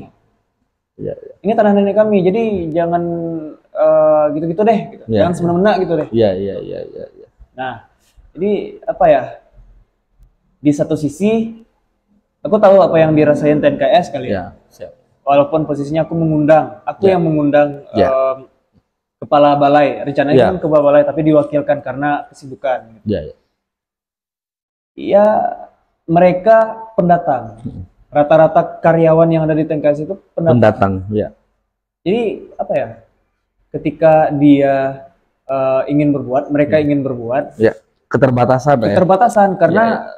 Iya, iya. Ini tanah nenek kami, jadi jangan gitu-gitu deh, gitu. Iya. Jangan semena-mena gitu deh. Iya, iya, iya, iya, iya. Nah, jadi apa ya? Di satu sisi, aku tahu apa yang dirasain TNKS kali ya. Iya, siap. Walaupun posisinya aku mengundang, aku Ya. yang mengundang Ya. kepala balai. Rencananya Ya. kan kepala balai, tapi diwakilkan karena kesibukan. Iya, iya. Ya, mereka pendatang. Rata-rata karyawan yang ada di TNKS itu pendatang. Pendatang, ya. Jadi apa ya? Ketika dia ingin berbuat, mereka ingin berbuat, Ya, keterbatasan ya. keterbatasan karena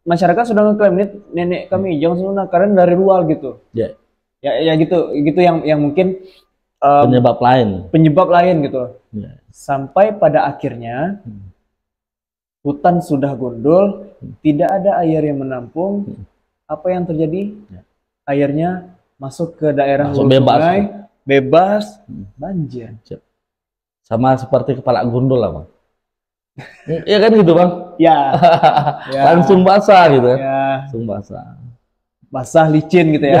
masyarakat sudah ngeklaim ini nenek kami, jangan semena karena dari luar gitu. Ya, Ya gitu yang mungkin penyebab lain. penyebab lain gitu. Ya. Sampai pada akhirnya hutan sudah gundul, tidak ada air yang menampung. Apa yang terjadi? Ya. Airnya masuk ke daerah Langsung hulu bebas. sungai, bebas, banjir. Sama seperti kepala gundul lah Bang. Iya kan gitu Bang. Ya, ya. Langsung basah gitu ya. Ya, Langsung basah. basah licin gitu ya.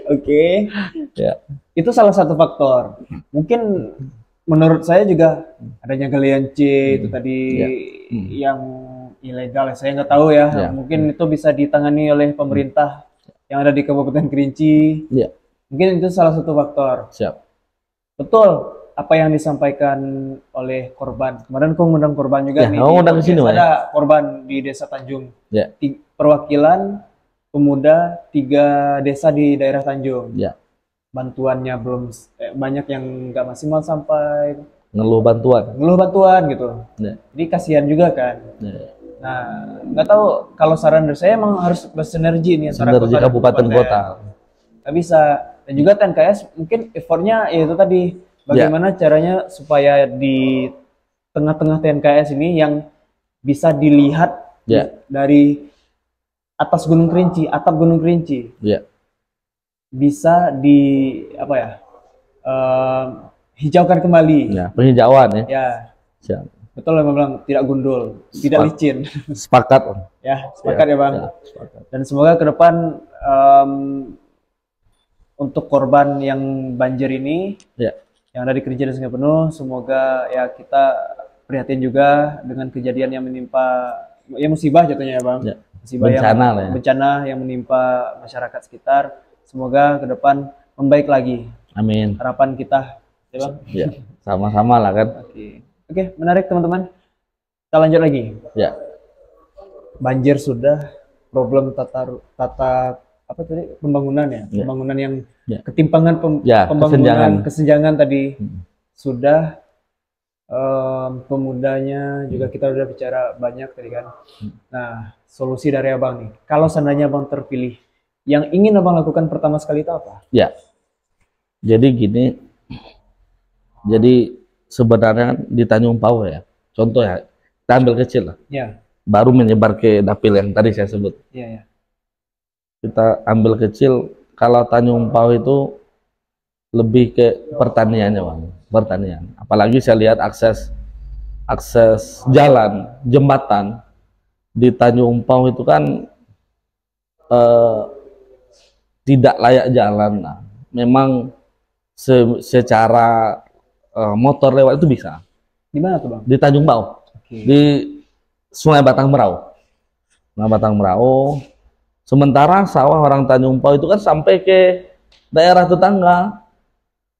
Oke. Ya. Itu salah satu faktor. Mungkin menurut saya juga adanya galian C itu tadi yang ilegal. Saya nggak tahu ya. Ya. Mungkin itu bisa ditangani oleh pemerintah yang ada di Kabupaten Kerinci. Ya. Mungkin itu salah satu faktor. Siap. Betul apa yang disampaikan oleh korban. Kemarin aku ngundang korban juga Ya, nih. kamu ngundang ke sini, Bang, ya? Ada korban di Desa Tanjung. Ya. Perwakilan pemuda 3 desa di daerah Tanjung. Ya. Bantuannya belum banyak yang nggak maksimal sampai Ngeluh bantuan. ngeluh bantuan gitu. Ya. Jadi kasihan juga kan. Ya. Nah, nggak tahu kalau saran dari saya emang harus bersinergi nih antara Sinergi kota dan kabupaten kota. Nggak bisa. Dan juga TNKS mungkin effortnya ya itu tadi bagaimana caranya supaya di tengah-tengah TNKS ini yang bisa dilihat Ya. dari atas Gunung Kerinci, atap Gunung Kerinci. Ya. Bisa di apa ya hijaukan kembali Ya, penghijauan ya. ya Siap. betul yang bilang tidak gundul tidak licin Sepakat Bang. ya sepakat ya bang Ya, sepakat. dan semoga ke depan untuk korban yang banjir ini Ya. yang ada di Kerinci dan Sungai Penuh semoga ya kita prihatin juga dengan kejadian yang menimpa ya musibah jatuhnya ya bang Ya. musibah Bencana yang lah ya. bencana yang menimpa masyarakat sekitar semoga ke depan membaik lagi Amin. harapan kita ya bang Ya, sama-sama lah kan. oke menarik teman-teman kita lanjut lagi Ya. banjir sudah problem tata apa tadi pembangunan ya Ya. pembangunan yang Ya. ketimpangan Ya, pembangunan kesenjangan tadi Hmm. sudah pemudanya juga kita udah bicara banyak tadi kan. Nah, solusi dari abang nih, kalau seandainya abang terpilih, yang ingin abang lakukan pertama sekali itu apa? Ya. Jadi gini. Jadi sebenarnya di Tanjung Pau ya. Contoh ya, kita ambil kecil lah. Ya, Baru menyebar ke dapil yang tadi saya sebut. ya, ya. Kita ambil kecil, kalau Tanjung Pau itu lebih ke pertaniannya Bang. Pertanian. Apalagi saya lihat akses jalan, jembatan di Tanjung Pau itu kan tidak layak jalan. Nah, memang secara motor lewat itu bisa. Di mana tuh bang? Di Tanjung Pau. Oke. Di Sungai Batang Merau. Sungai Batang Merau. Sementara sawah orang Tanjung Pau itu kan sampai ke daerah tetangga.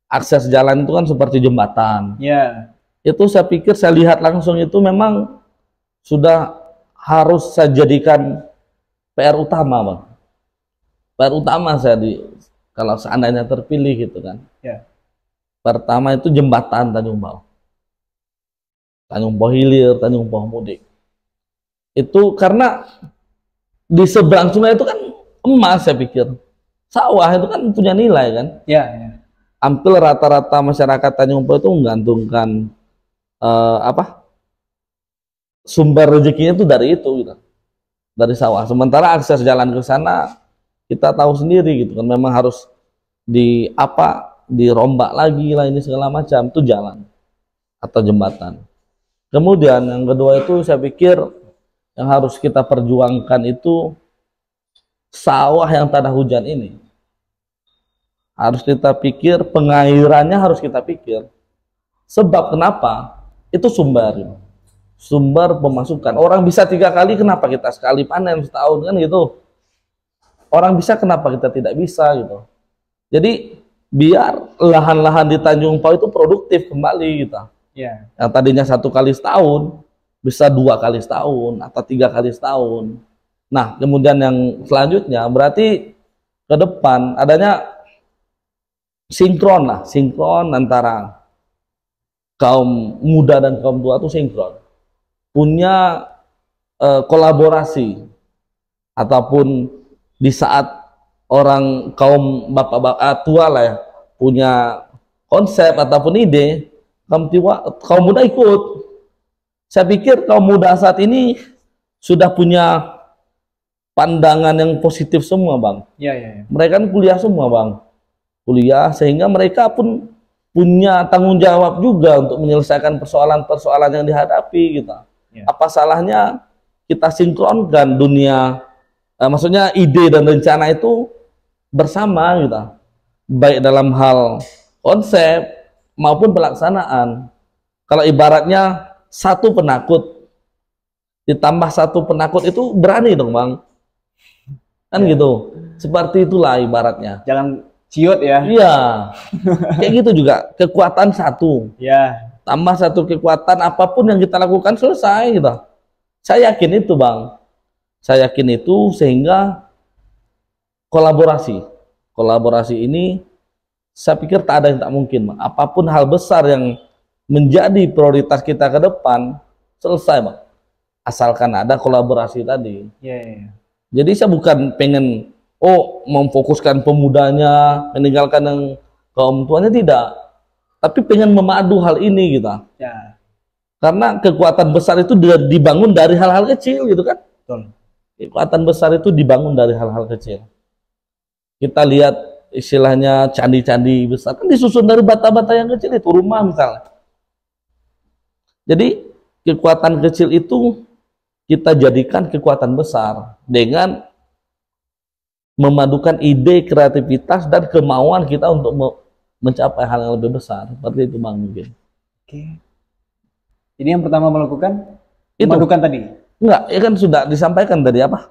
Akses jalan itu kan seperti jembatan. Ya, itu saya pikir, saya lihat langsung itu memang sudah harus saya jadikan PR utama, Bang. PR utama saya kalau seandainya terpilih gitu kan. Ya. Pertama itu jembatan Tanjung Pau. Tanjung Pau Hilir, Tanjung Pau Mudik. Itu karena di seberang sungai itu kan emas, saya pikir. Sawah itu kan punya nilai kan. Ya, ya. Hampir rata-rata masyarakat Tanjung Pau itu menggantungkan sumber rezekinya itu dari itu gitu. Dari sawah. Sementara akses jalan ke sana kita tahu sendiri gitu kan, memang harus dirombak lagi lah ini segala macam, itu jalan atau jembatan. Kemudian yang kedua itu saya pikir yang harus kita perjuangkan itu sawah yang tak ada hujan ini. Harus kita pikir, pengairannya harus kita pikir. Sebab kenapa? Itu sumber pemasukan. Orang bisa 3 kali, kenapa kita sekali panen setahun kan gitu. Orang bisa, kenapa kita tidak bisa gitu. Jadi biar lahan-lahan di Tanjung Pau itu produktif kembali gitu. Yeah. Yang tadinya 1 kali setahun bisa 2 kali setahun atau 3 kali setahun. Nah, kemudian yang selanjutnya berarti ke depan adanya sinkron antara kaum muda dan kaum tua itu sinkron. Punya kolaborasi, ataupun di saat orang kaum bapak-bapak tua lah ya, punya konsep ataupun ide, kaum muda ikut. Saya pikir kaum muda saat ini sudah punya pandangan yang positif semua, Bang. Ya, ya, ya. Mereka kan kuliah semua, Bang. Kuliah, sehingga mereka pun punya tanggung jawab juga untuk menyelesaikan persoalan-persoalan yang dihadapi gitu. Ya. Apa salahnya kita sinkronkan dunia, maksudnya ide dan rencana itu bersama gitu, baik dalam hal konsep maupun pelaksanaan. Kalau ibaratnya 1 penakut ditambah 1 penakut itu berani dong, Bang, kan ya. Gitu, seperti itulah ibaratnya. Jangan ciut ya. Iya, kayak gitu juga, kekuatan 1 ya, tambah 1 kekuatan, apapun yang kita lakukan selesai gitu. Saya yakin itu, Bang. Saya yakin itu, sehingga kolaborasi ini saya pikir tak ada yang tak mungkin, Bang. Apapun hal besar yang menjadi prioritas kita ke depan, selesai, Bang. Asalkan ada kolaborasi tadi. Yeah. Jadi saya bukan pengen memfokuskan pemudanya, meninggalkan yang kaum tuanya, tidak. Tapi pengen memadu hal ini gitu. Ya. Karena kekuatan besar itu dibangun dari hal-hal kecil gitu kan. Betul. Kekuatan besar itu dibangun dari hal-hal kecil. Kita lihat istilahnya candi-candi besar kan disusun dari bata-bata yang kecil itu, rumah misalnya. Jadi kekuatan kecil itu kita jadikan kekuatan besar dengan memadukan ide, kreativitas, dan kemauan kita untuk mencapai hal yang lebih besar. Seperti itu, Bang, mungkin. Oke. Jadi yang pertama melakukan memadukan tadi? Enggak, ya kan sudah disampaikan tadi apa?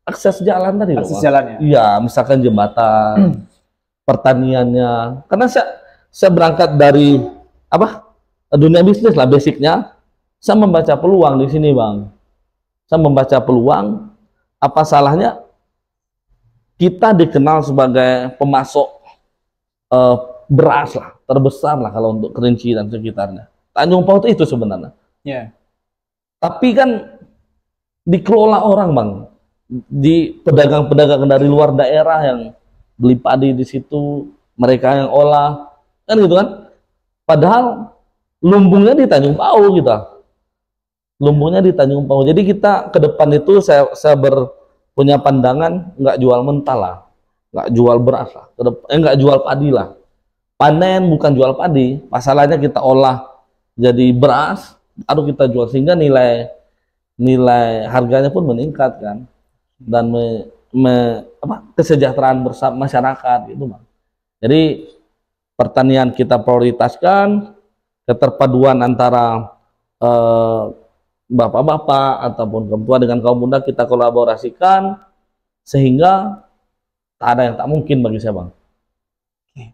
Akses jalan tadi. Akses jalannya? Iya, misalkan jembatan, pertaniannya. Karena saya berangkat dari dunia bisnis lah, basicnya. Saya membaca peluang di sini, Bang. Saya membaca peluang. Apa salahnya kita dikenal sebagai pemasok beras lah, terbesar lah kalau untuk Kerinci dan sekitarnya. Tanjung Pau itu sebenarnya. Yeah. Tapi kan dikelola orang, Bang. Di pedagang-pedagang dari luar daerah yang beli padi di situ, mereka yang olah, kan gitu kan. Padahal lumbungnya di Tanjung Pau kita. Lumbungnya di Tanjung Pau. Jadi kita ke depan itu saya punya pandangan nggak jual mentah lah, nggak jual beras lah, nggak jual padi lah. Panen bukan jual padi, masalahnya kita olah jadi beras, baru kita jual, sehingga nilai harganya pun meningkat kan, dan kesejahteraan bersama masyarakat gitu, Bang. Jadi pertanian kita prioritaskan, keterpaduan antara bapak-bapak ataupun kaum tua dengan kaum muda kita kolaborasikan, sehingga tak ada yang tak mungkin bagi saya, Bang. Oke.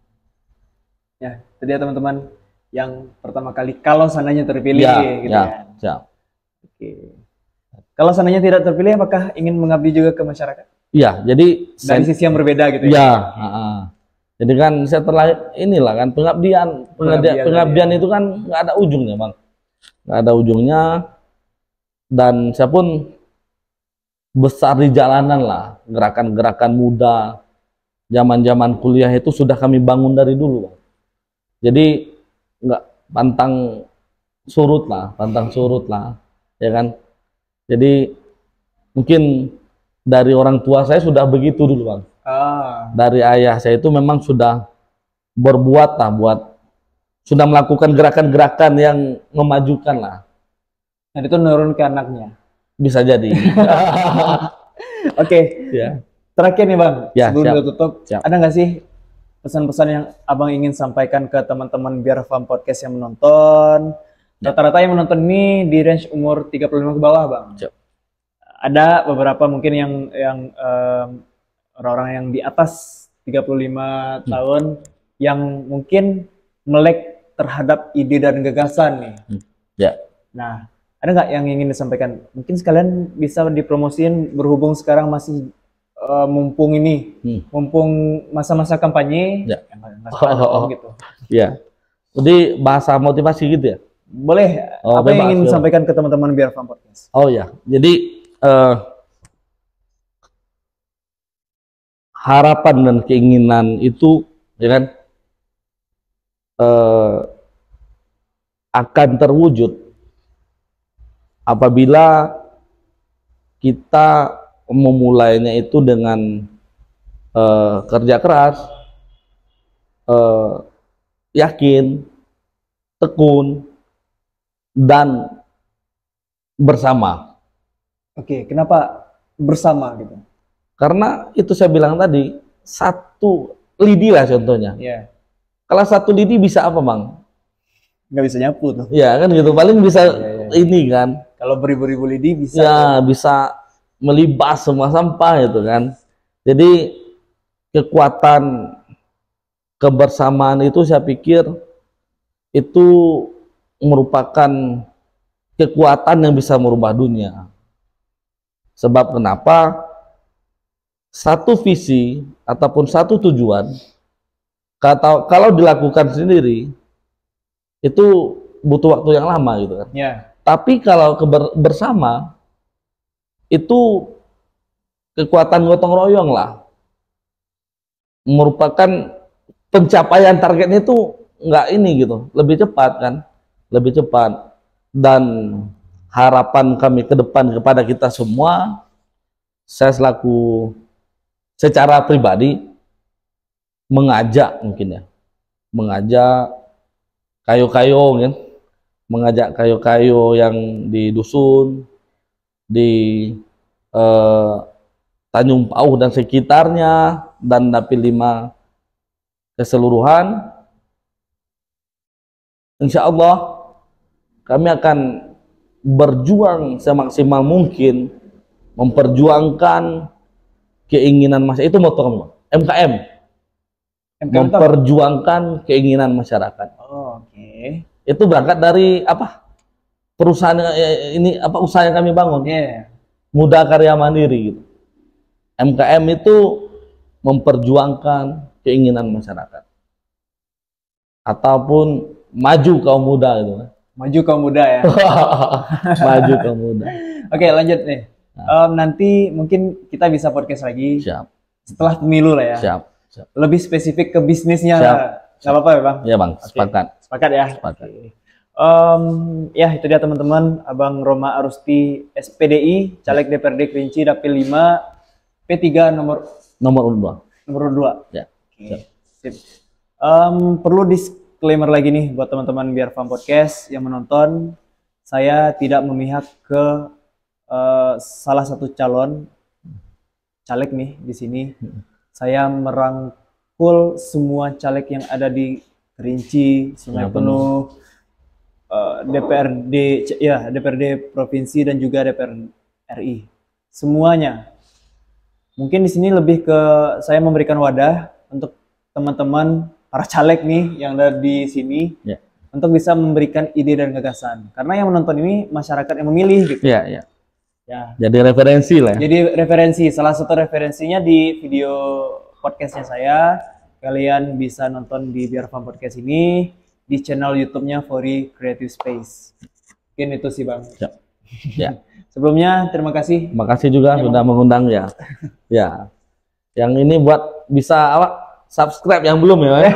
Ya, tadi ya teman-teman, yang pertama kali kalau seandainya terpilih Ya, gitu ya, kan. siap. Oke. Kalau seandainya tidak terpilih, apakah ingin mengabdi juga ke masyarakat? Iya, jadi Dari sisi yang berbeda gitu ya? ya, jadi kan saya terlahir inilah kan pengabdian itu kan nggak ada ujungnya bang, nggak ada ujungnya, dan saya pun besar di jalanan lah, gerakan-gerakan muda, zaman-zaman kuliah itu sudah kami bangun dari dulu bang. Jadi nggak pantang surut lah, ya kan. Jadi mungkin dari orang tua saya sudah begitu dulu bang. Dari ayah saya itu memang sudah berbuat lah, sudah melakukan gerakan-gerakan yang memajukan lah. Dan itu nurun ke anaknya. Bisa jadi. Oke. Ya. Terakhir nih bang, Ya, sebelum siap. kita tutup, Siap. ada nggak sih pesan-pesan yang abang ingin sampaikan ke teman-teman Biar Farm Podcast yang menonton? Rata-rata yang menonton ini di range umur 35 ke bawah bang. Siap. Ada beberapa mungkin yang orang-orang yang di atas 35 tahun yang mungkin melek terhadap ide dan gagasan nih. Ya. Nah, ada nggak yang ingin disampaikan? Mungkin sekalian bisa dipromosiin berhubung sekarang masih mumpung ini, mumpung masa-masa kampanye, Ya. gitu. Ya. Jadi bahasa motivasi gitu ya? Boleh. Apa yang ingin disampaikan ke teman-teman Biar Farm Podcast? Oh ya, jadi harapan dan keinginan itu, ya kan, akan terwujud apabila kita memulainya itu dengan kerja keras, yakin, tekun, dan bersama. Oke, kenapa bersama gitu? Karena itu saya bilang tadi, satu lidi lah contohnya. Iya. Kalau satu lidi bisa apa bang? Nggak bisa nyapu tuh. Ya kan gitu, paling bisa ini kan. Kalau beribu-ribu lidi bisa. Ya bisa melibas semua sampah itu kan. Jadi kekuatan kebersamaan itu saya pikir itu merupakan kekuatan yang bisa merubah dunia. Sebab kenapa? Satu visi ataupun satu tujuan, kalau dilakukan sendiri itu butuh waktu yang lama gitu kan. Ya. Tapi kalau bersama itu kekuatan gotong royong lah, merupakan pencapaian targetnya itu nggak ini gitu, lebih cepat kan, lebih cepat. Dan harapan kami ke depan kepada kita semua, saya selaku secara pribadi mengajak mungkin ya, mengajak kayo-kayo kan, mengajak kayo-kayo yang di dusun, di Tanjung Pauh dan sekitarnya, dan Dapil 5 keseluruhan. Insya Allah kami akan berjuang semaksimal mungkin memperjuangkan keinginan masyarakat. Itu moto kami, MKM. Memperjuangkan keinginan masyarakat. Oh, oke. Itu berangkat dari apa? Perusahaan ini apa, usaha yang kami bangun. Yeah. Muda Karya Mandiri gitu. MKM itu memperjuangkan keinginan masyarakat. Ataupun maju kaum muda gitu. Maju kaum muda ya. Maju kaum muda. Oke, lanjut nih. Nanti mungkin kita bisa podcast lagi. Siap. Setelah pemilu lah ya. Siap. Lebih spesifik ke bisnisnya. Siap. Nggak apa-apa ya bang? Iya bang, sepakat. Sepakat ya. Sepakat. Ya itu dia teman-teman, Abang Roma Arusti SPDI, caleg DPRD Kerinci Dapil 5 P3 nomor 2. Ya. Oke. Sip. Perlu disclaimer lagi nih buat teman-teman Biar Farm Podcast yang menonton, saya tidak memihak ke salah satu calon caleg nih di sini. Saya merangkul semua caleg yang ada di Kerinci, Sungai Penuh, DPRD ya, DPRD provinsi dan juga DPR RI. Semuanya. Mungkin di sini lebih ke saya memberikan wadah untuk teman-teman para caleg nih yang ada di sini. Ya. untuk bisa memberikan ide dan gagasan. Karena yang menonton ini masyarakat yang memilih gitu. Iya, iya. Ya. Jadi referensi lah. Jadi referensi, salah satu referensinya di video podcastnya saya. Kalian bisa nonton di Biar Fun Podcast ini di channel YouTube-nya Fori Creative Space. Mungkin itu sih Bang. Ya. Ya. Sebelumnya terima kasih. Terima kasih juga sudah mengundang ya. Ya. Yang ini buat bisa subscribe yang belum ya.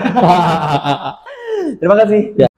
Terima kasih. Ya.